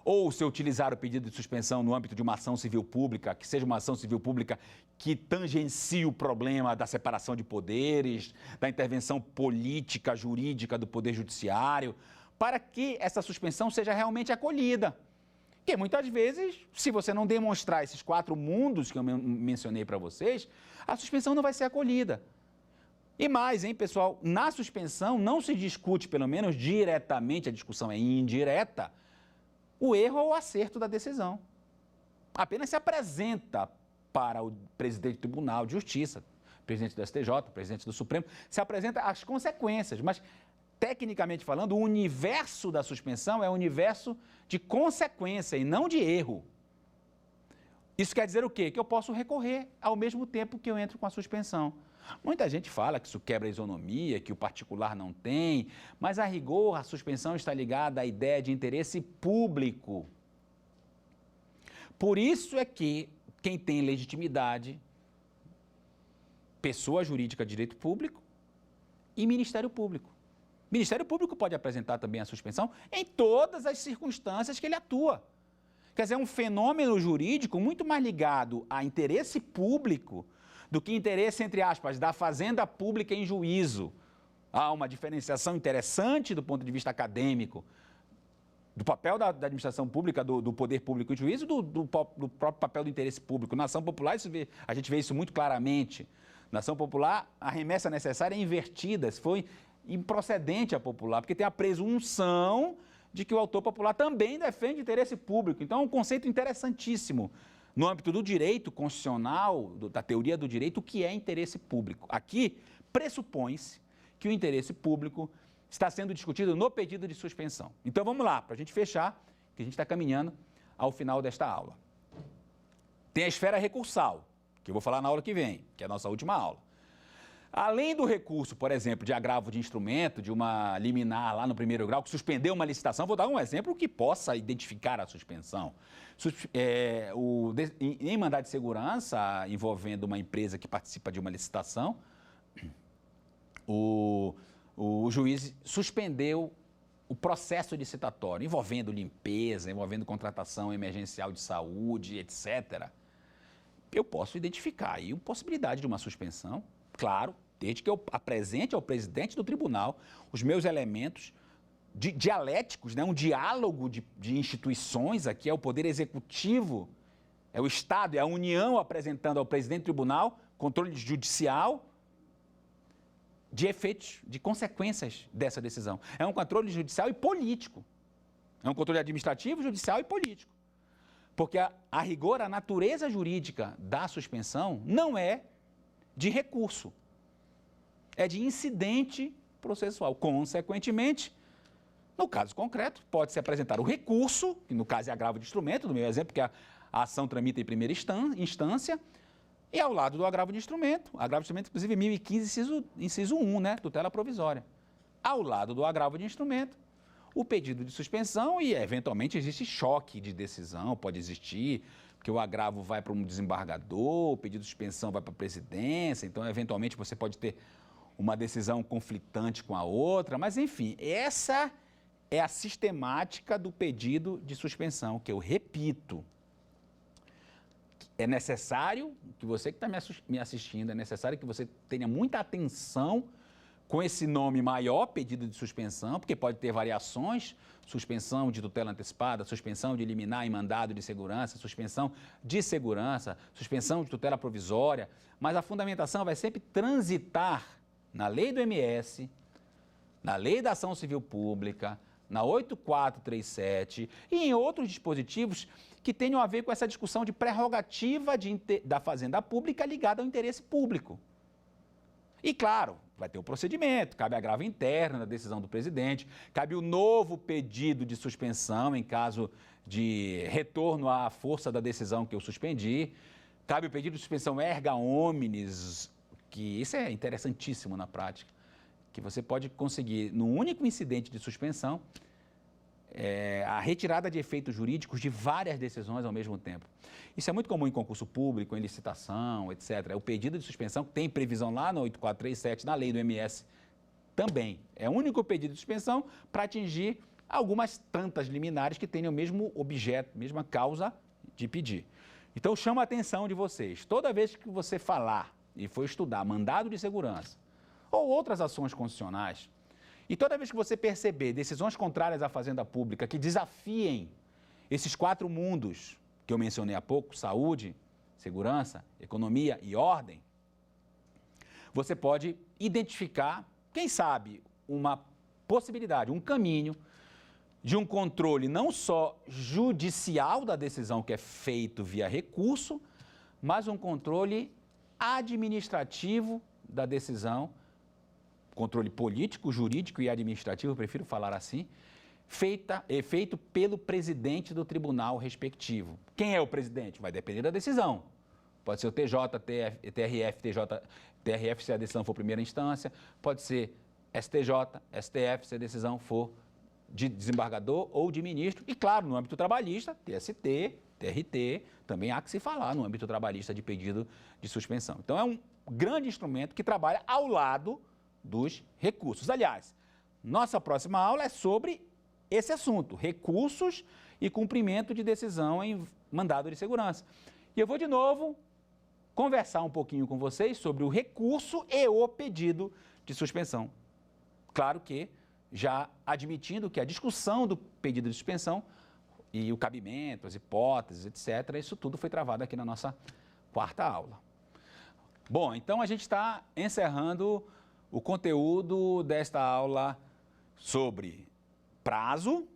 ou se eu utilizar o pedido de suspensão no âmbito de uma ação civil pública, que seja uma ação civil pública que tangencie o problema da separação de poderes, da intervenção política, jurídica do Poder Judiciário, para que essa suspensão seja realmente acolhida. Porque muitas vezes, se você não demonstrar esses 4 mundos que eu mencionei para vocês, a suspensão não vai ser acolhida. E mais, hein, pessoal, na suspensão não se discute, pelo menos diretamente, a discussão é indireta, o erro ou o acerto da decisão. Apenas se apresenta para o presidente do Tribunal de Justiça, presidente do STJ, presidente do Supremo, se apresenta as consequências, mas, tecnicamente falando, o universo da suspensão é um universo de consequência e não de erro. Isso quer dizer o quê? Que eu posso recorrer ao mesmo tempo que eu entro com a suspensão. Muita gente fala que isso quebra a isonomia, que o particular não tem, mas, a rigor, a suspensão está ligada à ideia de interesse público. Por isso é que quem tem legitimidade, pessoa jurídica de direito público e Ministério Público. O Ministério Público pode apresentar também a suspensão em todas as circunstâncias que ele atua. Quer dizer, é um fenômeno jurídico muito mais ligado a interesse público do que interesse, entre aspas, da fazenda pública em juízo. Há uma diferenciação interessante do ponto de vista acadêmico do papel da administração pública, do poder público em juízo, do próprio papel do interesse público. Na ação popular, a gente vê isso muito claramente. Na ação popular, a remessa necessária é invertida, foi improcedente a popular, porque tem a presunção de que o autor popular também defende interesse público. Então, é um conceito interessantíssimo. No âmbito do direito constitucional, da teoria do direito, o que é interesse público? Aqui, pressupõe-se que o interesse público está sendo discutido no pedido de suspensão. Então, vamos lá, para a gente fechar, que a gente está caminhando ao final desta aula. Tem a esfera recursal, que eu vou falar na aula que vem, que é a nossa última aula. Além do recurso, por exemplo, de agravo de instrumento, de uma liminar lá no 1º grau, que suspendeu uma licitação, vou dar um exemplo que possa identificar a suspensão. Em mandado de segurança, envolvendo uma empresa que participa de uma licitação, o juiz suspendeu o processo licitatório, envolvendo limpeza, envolvendo contratação emergencial de saúde, etc., eu posso identificar aí a possibilidade de uma suspensão, claro, desde que eu apresente ao presidente do tribunal os meus elementos dialéticos, né? Um diálogo de instituições aqui, é o Poder Executivo, é o Estado, é a União apresentando ao presidente do tribunal, controle judicial, de efeitos, de consequências dessa decisão. É um controle judicial e político. É um controle administrativo, judicial e político. Porque, a rigor, a natureza jurídica da suspensão não é de recurso, é de incidente processual. Consequentemente, no caso concreto, pode-se apresentar o recurso, que no caso é agravo de instrumento, no meu exemplo, que a ação tramita em primeira instância, e ao lado do agravo de instrumento, inclusive 1015, inciso 1, né, tutela provisória. Ao lado do agravo de instrumento, o pedido de suspensão e, eventualmente, existe choque de decisão, pode existir, porque o agravo vai para um desembargador, o pedido de suspensão vai para a presidência, então, eventualmente, você pode ter uma decisão conflitante com a outra, mas, enfim, essa é a sistemática do pedido de suspensão, que eu repito. É necessário que você que está me assistindo, é necessário que você tenha muita atenção com esse nome maior, pedido de suspensão, porque pode ter variações, suspensão de tutela antecipada, suspensão de liminar em mandado de segurança, suspensão de segurança, suspensão de tutela provisória, mas a fundamentação vai sempre transitar na lei do MS, na lei da ação civil pública, na 8437 e em outros dispositivos que tenham a ver com essa discussão de prerrogativa da Fazenda Pública ligada ao interesse público. E, claro, vai ter o procedimento, cabe agravo interno da decisão do presidente, cabe o novo pedido de suspensão em caso de retorno à força da decisão que eu suspendi, cabe o pedido de suspensão erga omnes, que isso é interessantíssimo na prática, que você pode conseguir, num único incidente de suspensão, a retirada de efeitos jurídicos de várias decisões ao mesmo tempo. Isso é muito comum em concurso público, em licitação, etc. O pedido de suspensão tem previsão lá no 8437, na lei do MS também. É o único pedido de suspensão para atingir algumas tantas liminares que tenham o mesmo objeto, mesma causa de pedir. Então, chama a atenção de vocês. Toda vez que você falar e for estudar mandado de segurança ou outras ações constitucionais, e toda vez que você perceber decisões contrárias à Fazenda Pública que desafiem esses 4 mundos que eu mencionei há pouco, saúde, segurança, economia e ordem, você pode identificar, quem sabe, uma possibilidade, um caminho de um controle não só judicial da decisão que é feito via recurso, mas um controle administrativo da decisão, controle político, jurídico e administrativo, eu prefiro falar assim, feito pelo presidente do tribunal respectivo. Quem é o presidente? Vai depender da decisão. Pode ser o TJ, TRF se a decisão for primeira instância, pode ser STJ, STF se a decisão for de desembargador ou de ministro. E, claro, no âmbito trabalhista, TST, TRT, também há que se falar no âmbito trabalhista de pedido de suspensão. Então, é um grande instrumento que trabalha ao lado dos recursos. Aliás, nossa próxima aula é sobre esse assunto, recursos e cumprimento de decisão em mandado de segurança. E eu vou, de novo, conversar um pouquinho com vocês sobre o recurso e o pedido de suspensão. Claro que já admitindo que a discussão do pedido de suspensão e o cabimento, as hipóteses, etc., isso tudo foi travado aqui na nossa 4ª aula. Bom, então a gente está encerrando o conteúdo desta aula sobre prazo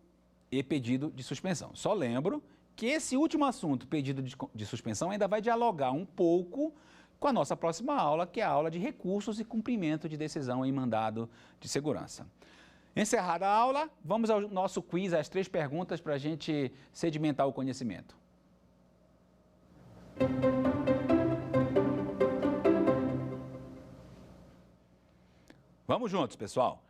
e pedido de suspensão. Só lembro que esse último assunto, pedido de suspensão, ainda vai dialogar um pouco com a nossa próxima aula, que é a aula de recursos e cumprimento de decisão em mandado de segurança. Encerrada a aula, vamos ao nosso quiz, as 3 perguntas para a gente sedimentar o conhecimento. Vamos juntos, pessoal.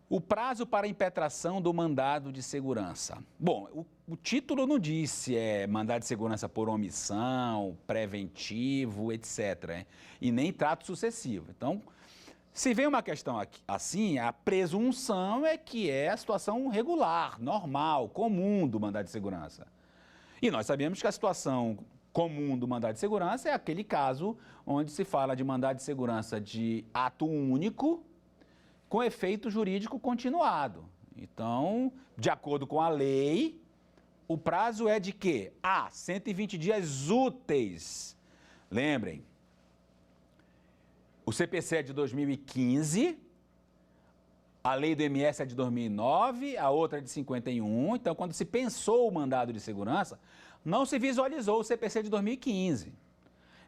O prazo para impetração do mandado de segurança. Bom, o título não diz se é mandado de segurança por omissão, preventivo, etc. E nem trato sucessivo. Então, Se vem uma questão assim, a presunção é que é a situação regular, normal, comum do mandado de segurança. E nós sabemos que a situação comum do mandado de segurança é aquele caso onde se fala de mandado de segurança de ato único com efeito jurídico continuado. Então, de acordo com a lei, o prazo é de quê? 120 dias úteis. Lembrem, o CPC é de 2015, a lei do MS é de 2009, a outra é de 51. Então, quando se pensou o mandado de segurança, não se visualizou o CPC de 2015.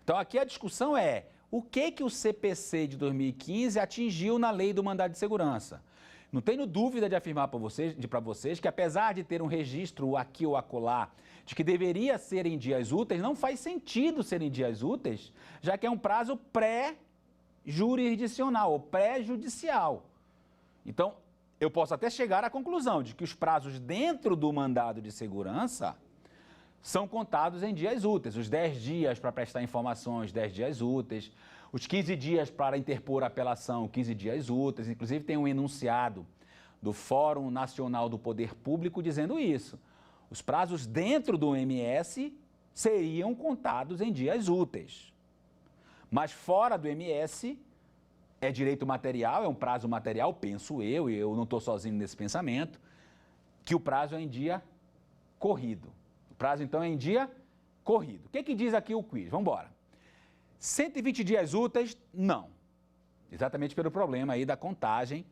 Então, aqui a discussão é o que o CPC de 2015 atingiu na lei do mandado de segurança. Não tenho dúvida de afirmar para vocês que, apesar de ter um registro aqui ou acolá de que deveria ser em dias úteis, não faz sentido ser em dias úteis, já que é um prazo pré-jurisdicional ou pré-judicial. Então, eu posso até chegar à conclusão de que os prazos dentro do mandado de segurança são contados em dias úteis. Os 10 dias para prestar informações, 10 dias úteis. Os 15 dias para interpor apelação, 15 dias úteis. Inclusive, tem um enunciado do Fórum Nacional do Poder Público dizendo isso. Os prazos dentro do MS seriam contados em dias úteis. Mas fora do MS, é direito material, é um prazo material, penso eu, e eu não estou sozinho nesse pensamento, que o prazo é em dia corrido. O prazo, então, é em dia corrido. O que diz aqui o quiz? Vamos embora. 120 dias úteis, não. Exatamente pelo problema aí da contagem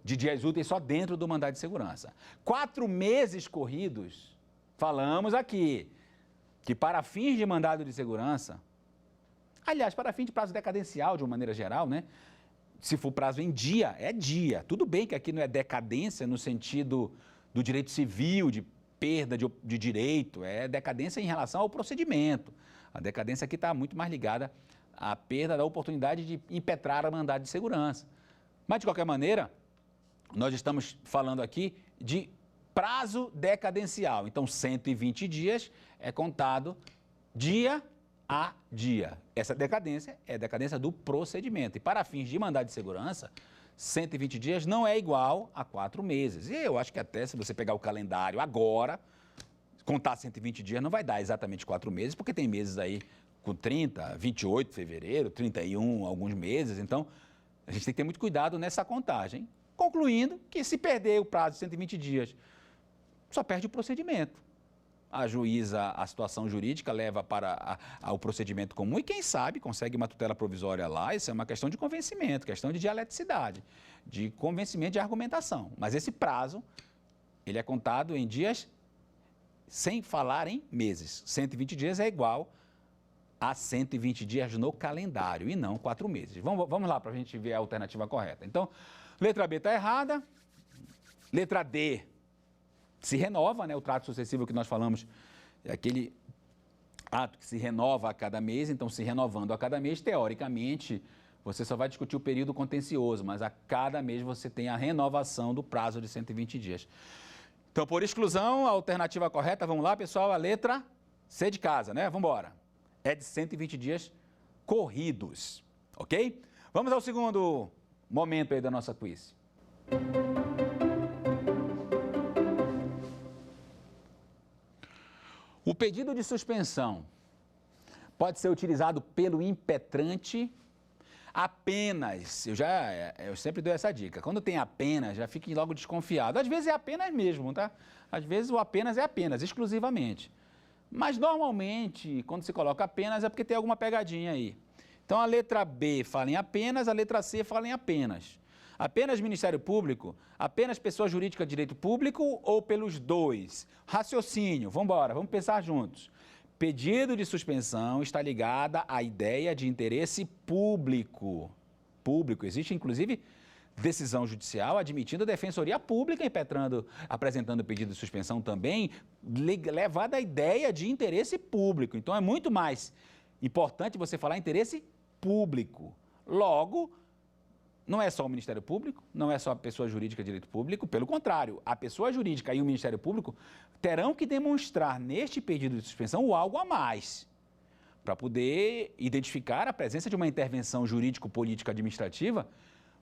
de dias úteis só dentro do mandado de segurança. 4 meses corridos, falamos aqui, que para fins de mandado de segurança, aliás, para fins de prazo decadencial de uma maneira geral, né? Se for prazo em dia, é dia. Tudo bem que aqui não é decadência no sentido do direito civil, de perda de direito, é decadência em relação ao procedimento. A decadência aqui está muito mais ligada à perda da oportunidade de impetrar a mandado de segurança. Mas, de qualquer maneira, nós estamos falando aqui de prazo decadencial. Então, 120 dias é contado dia a dia. Essa decadência é a decadência do procedimento. E para fins de mandado de segurança, 120 dias não é igual a 4 meses. E eu acho que até se você pegar o calendário agora, contar 120 dias não vai dar exatamente 4 meses, porque tem meses aí com 30, 28 de fevereiro, 31, alguns meses. Então, a gente tem que ter muito cuidado nessa contagem. Concluindo que se perder o prazo de 120 dias, só perde o procedimento. Ajuiza a situação jurídica, leva para o procedimento comum e, quem sabe, consegue uma tutela provisória lá. Isso é uma questão de convencimento, questão de dialeticidade, de convencimento de argumentação. Mas esse prazo, ele é contado em dias, sem falar em meses. 120 dias é igual a 120 dias no calendário e não 4 meses. Vamos lá para a gente ver a alternativa correta. Então, letra B está errada, letra D se renova, né? O trato sucessivo que nós falamos é aquele ato que se renova a cada mês, então se renovando a cada mês, teoricamente, você só vai discutir o período contencioso, mas a cada mês você tem a renovação do prazo de 120 dias. Então, por exclusão, a alternativa correta, vamos lá, pessoal, a letra C de casa, né? Vamos embora. É de 120 dias corridos, ok? Vamos ao segundo momento aí da nossa quiz. O pedido de suspensão pode ser utilizado pelo impetrante apenas, eu sempre dou essa dica, quando tem apenas, já fique logo desconfiado. Às vezes é apenas mesmo, tá? Às vezes o apenas é apenas, exclusivamente. Mas normalmente, quando se coloca apenas, é porque tem alguma pegadinha aí. Então a letra B fala em apenas, a letra C fala em apenas. Apenas Ministério Público, apenas pessoa jurídica de direito público ou pelos dois? Raciocínio, vamos embora, vamos pensar juntos. Pedido de suspensão está ligada à ideia de interesse público. Público, existe inclusive decisão judicial admitindo a defensoria pública apresentando pedido de suspensão também, levada à ideia de interesse público. Então é muito mais importante você falar interesse público. Logo, não é só o Ministério Público, não é só a pessoa jurídica de direito público, pelo contrário, a pessoa jurídica e o Ministério Público terão que demonstrar neste pedido de suspensão o algo a mais, para poder identificar a presença de uma intervenção jurídico-política administrativa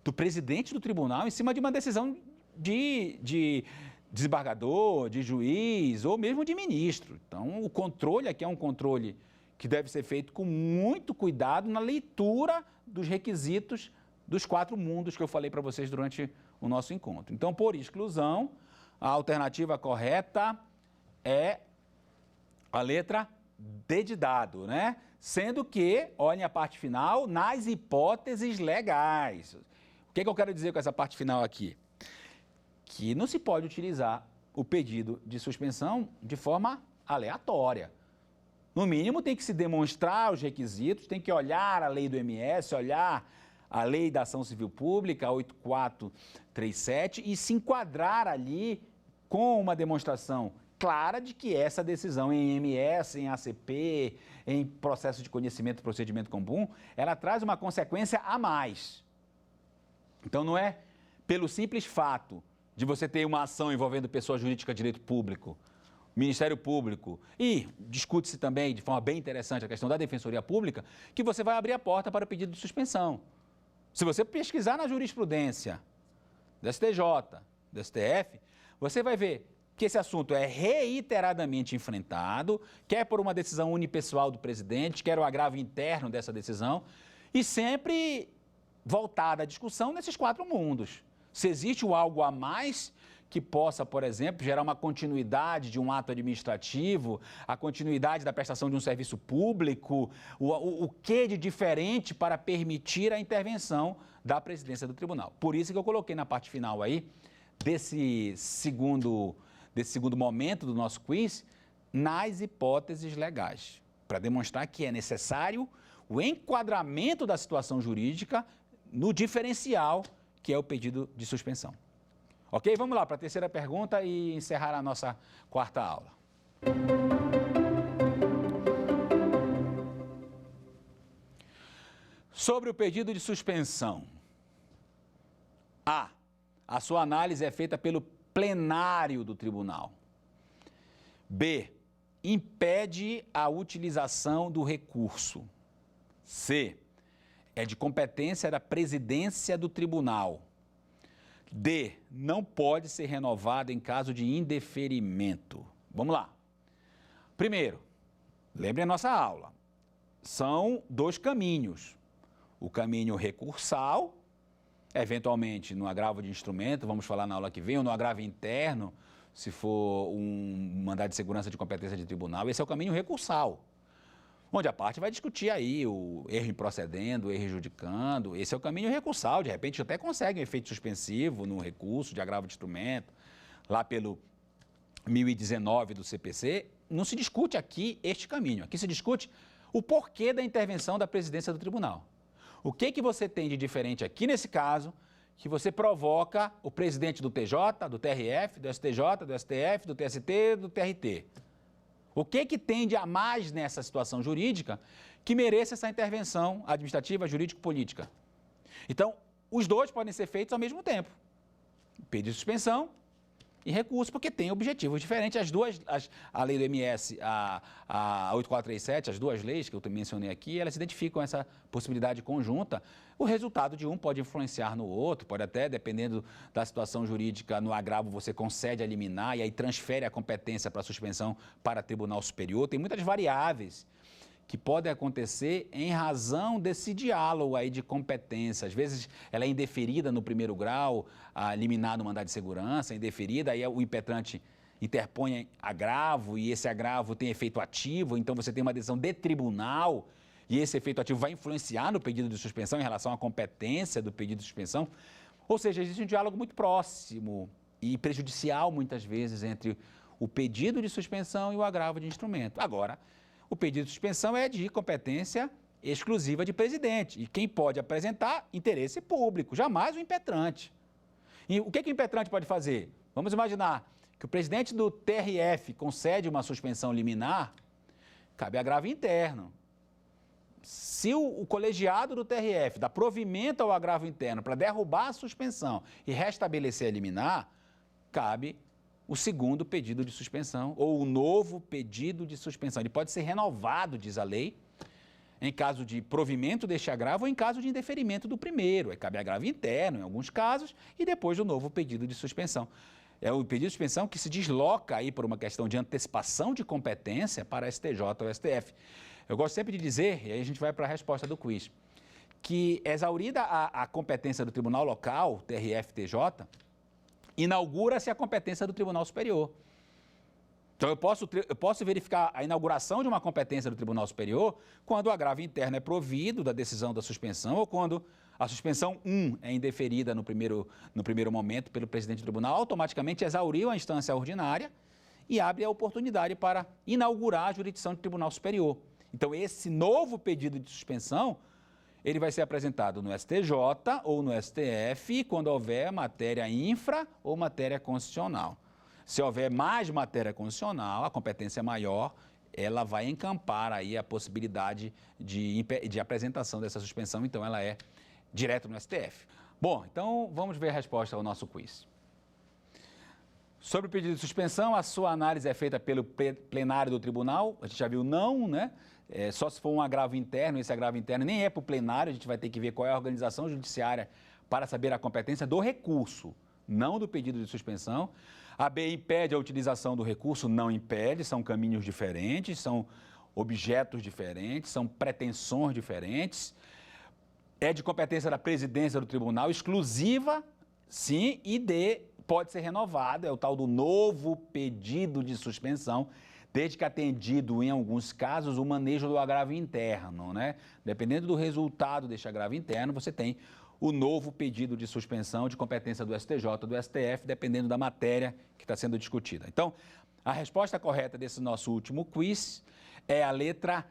do presidente do tribunal em cima de uma decisão de desembargador, de juiz ou mesmo de ministro. Então, o controle aqui é um controle que deve ser feito com muito cuidado na leitura dos requisitos dos 4 mundos que eu falei para vocês durante o nosso encontro. Então, por exclusão, a alternativa correta é a letra D de dado, né? Sendo que, olhem a parte final, nas hipóteses legais. O que eu quero dizer com essa parte final aqui? Que não se pode utilizar o pedido de suspensão de forma aleatória. No mínimo, tem que se demonstrar os requisitos, tem que olhar a lei do MS, olhar a lei da ação civil pública, 8437, e se enquadrar ali com uma demonstração clara de que essa decisão em MS, em ACP, em processo de conhecimento e procedimento comum, ela traz uma consequência a mais. Então, não é pelo simples fato de você ter uma ação envolvendo pessoa jurídica de direito público, Ministério Público, e discute-se também, de forma bem interessante, a questão da Defensoria Pública, que você vai abrir a porta para o pedido de suspensão. Se você pesquisar na jurisprudência do STJ, do STF, você vai ver que esse assunto é reiteradamente enfrentado, quer por uma decisão unipessoal do presidente, quer o agravo interno dessa decisão, e sempre voltada à discussão nesses 4 mundos. Se existe o algo a mais que possa, por exemplo, gerar uma continuidade de um ato administrativo, a continuidade da prestação de um serviço público, o que de diferente para permitir a intervenção da presidência do tribunal. Por isso que eu coloquei na parte final aí, desse segundo momento do nosso quiz, nas hipóteses legais, para demonstrar que é necessário o enquadramento da situação jurídica no diferencial que é o pedido de suspensão. Ok? Vamos lá para a terceira pergunta e encerrar a nossa 4ª aula. Sobre o pedido de suspensão. A. A sua análise é feita pelo plenário do tribunal. B. Impede a utilização do recurso. C. É de competência da presidência do tribunal. D. Não pode ser renovado em caso de indeferimento. Vamos lá. Primeiro, lembre a nossa aula. São 2 caminhos. O caminho recursal, eventualmente no agravo de instrumento, vamos falar na aula que vem, ou no agravo interno, se for um mandado de segurança de competência de tribunal. Esse é o caminho recursal, onde a parte vai discutir aí o erro improcedendo, o erro judicando. Esse é o caminho recursal. De repente, até consegue um efeito suspensivo no recurso de agravo de instrumento, lá pelo 1019 do CPC. Não se discute aqui este caminho. Aqui se discute o porquê da intervenção da presidência do tribunal. O que você tem de diferente aqui nesse caso, que você provoca o presidente do TJ, do TRF, do STJ, do STF, do TST, do TRT? O que tem de a mais nessa situação jurídica que mereça essa intervenção administrativa, jurídico-política? Então, os 2 podem ser feitos ao mesmo tempo. Pedido de suspensão e recurso, porque tem objetivos diferentes. A lei do MS, a 8437, as 2 leis que eu mencionei aqui, elas identificam essa possibilidade conjunta. O resultado de um pode influenciar no outro, pode até, dependendo da situação jurídica, no agravo você concede a liminar e aí transfere a competência para a suspensão para Tribunal Superior. Tem muitas variáveis que podem acontecer em razão desse diálogo aí de competência. Às vezes ela é indeferida no primeiro grau, a liminar no mandado de segurança, é indeferida, aí o impetrante interpõe agravo e esse agravo tem efeito ativo, então você tem uma decisão de tribunal e esse efeito ativo vai influenciar no pedido de suspensão em relação à competência do pedido de suspensão. Ou seja, existe um diálogo muito próximo e prejudicial, muitas vezes, entre o pedido de suspensão e o agravo de instrumento. Agora, o pedido de suspensão é de competência exclusiva de presidente. E quem pode apresentar? Interesse público, jamais o impetrante. E o que o impetrante pode fazer? Vamos imaginar que o presidente do TRF concede uma suspensão liminar, cabe agravo interno. Se o colegiado do TRF dá provimento ao agravo interno para derrubar a suspensão e restabelecer a liminar, cabe o segundo pedido de suspensão ou o novo pedido de suspensão. Ele pode ser renovado, diz a lei, em caso de provimento deste agravo ou em caso de indeferimento do primeiro. Aí cabe agravo interno, em alguns casos, e depois o novo pedido de suspensão. É o pedido de suspensão que se desloca aí por uma questão de antecipação de competência para STJ ou STF. Eu gosto sempre de dizer, e aí a gente vai para a resposta do quiz, que exaurida a competência do Tribunal Local, TRF-TJ, inaugura-se a competência do Tribunal Superior. Então, eu posso verificar a inauguração de uma competência do Tribunal Superior quando o agravo interno é provido da decisão da suspensão ou quando a suspensão 1 é indeferida no primeiro momento pelo presidente do tribunal, automaticamente exauriu a instância ordinária e abre a oportunidade para inaugurar a jurisdição do Tribunal Superior. Então, esse novo pedido de suspensão, ele vai ser apresentado no STJ ou no STF quando houver matéria infra ou matéria constitucional. Se houver mais matéria constitucional, a competência maior, ela vai encampar aí a possibilidade de apresentação dessa suspensão, então ela é direto no STF. Bom, então vamos ver a resposta ao nosso quiz. Sobre o pedido de suspensão, a sua análise é feita pelo plenário do tribunal, a gente já viu não, né? Só se for um agravo interno, esse agravo interno nem é para o plenário, a gente vai ter que ver qual é a organização judiciária para saber a competência do recurso, não do pedido de suspensão. A ABI impede a utilização do recurso? Não impede, são caminhos diferentes, são objetos diferentes, são pretensões diferentes. É de competência da presidência do tribunal, exclusiva, sim, e pode ser renovada, é o tal do novo pedido de suspensão, desde que atendido, em alguns casos, o manejo do agravo interno, né? Dependendo do resultado deste agravo interno, você tem o novo pedido de suspensão de competência do STJ ou do STF, dependendo da matéria que está sendo discutida. Então, a resposta correta desse nosso último quiz é a letra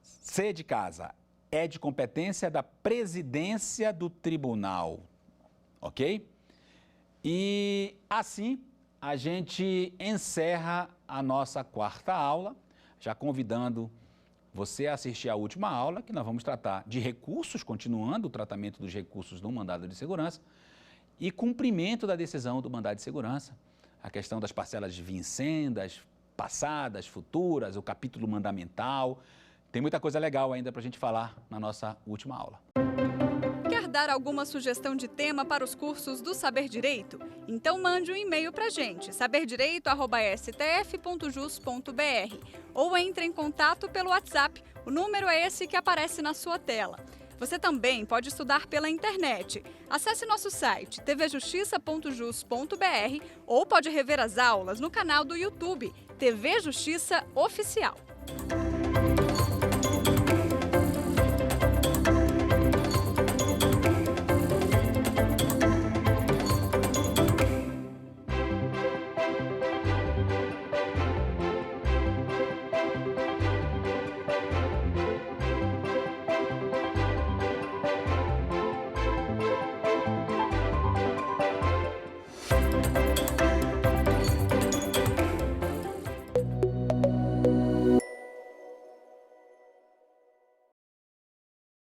C de casa. É de competência da presidência do tribunal, ok? E assim a gente encerra a nossa quarta aula, já convidando você a assistir à última aula, que nós vamos tratar de recursos, continuando o tratamento dos recursos no mandado de segurança e cumprimento da decisão do mandado de segurança, a questão das parcelas de vincendas, passadas, futuras, o capítulo mandamental. Tem muita coisa legal ainda para a gente falar na nossa última aula. Quer dar alguma sugestão de tema para os cursos do Saber Direito? Então mande um e-mail para a gente, saberdireito@stf.jus.br, ou entre em contato pelo WhatsApp, o número é esse que aparece na sua tela. Você também pode estudar pela internet. Acesse nosso site tvjustiça.jus.br ou pode rever as aulas no canal do YouTube TV Justiça Oficial.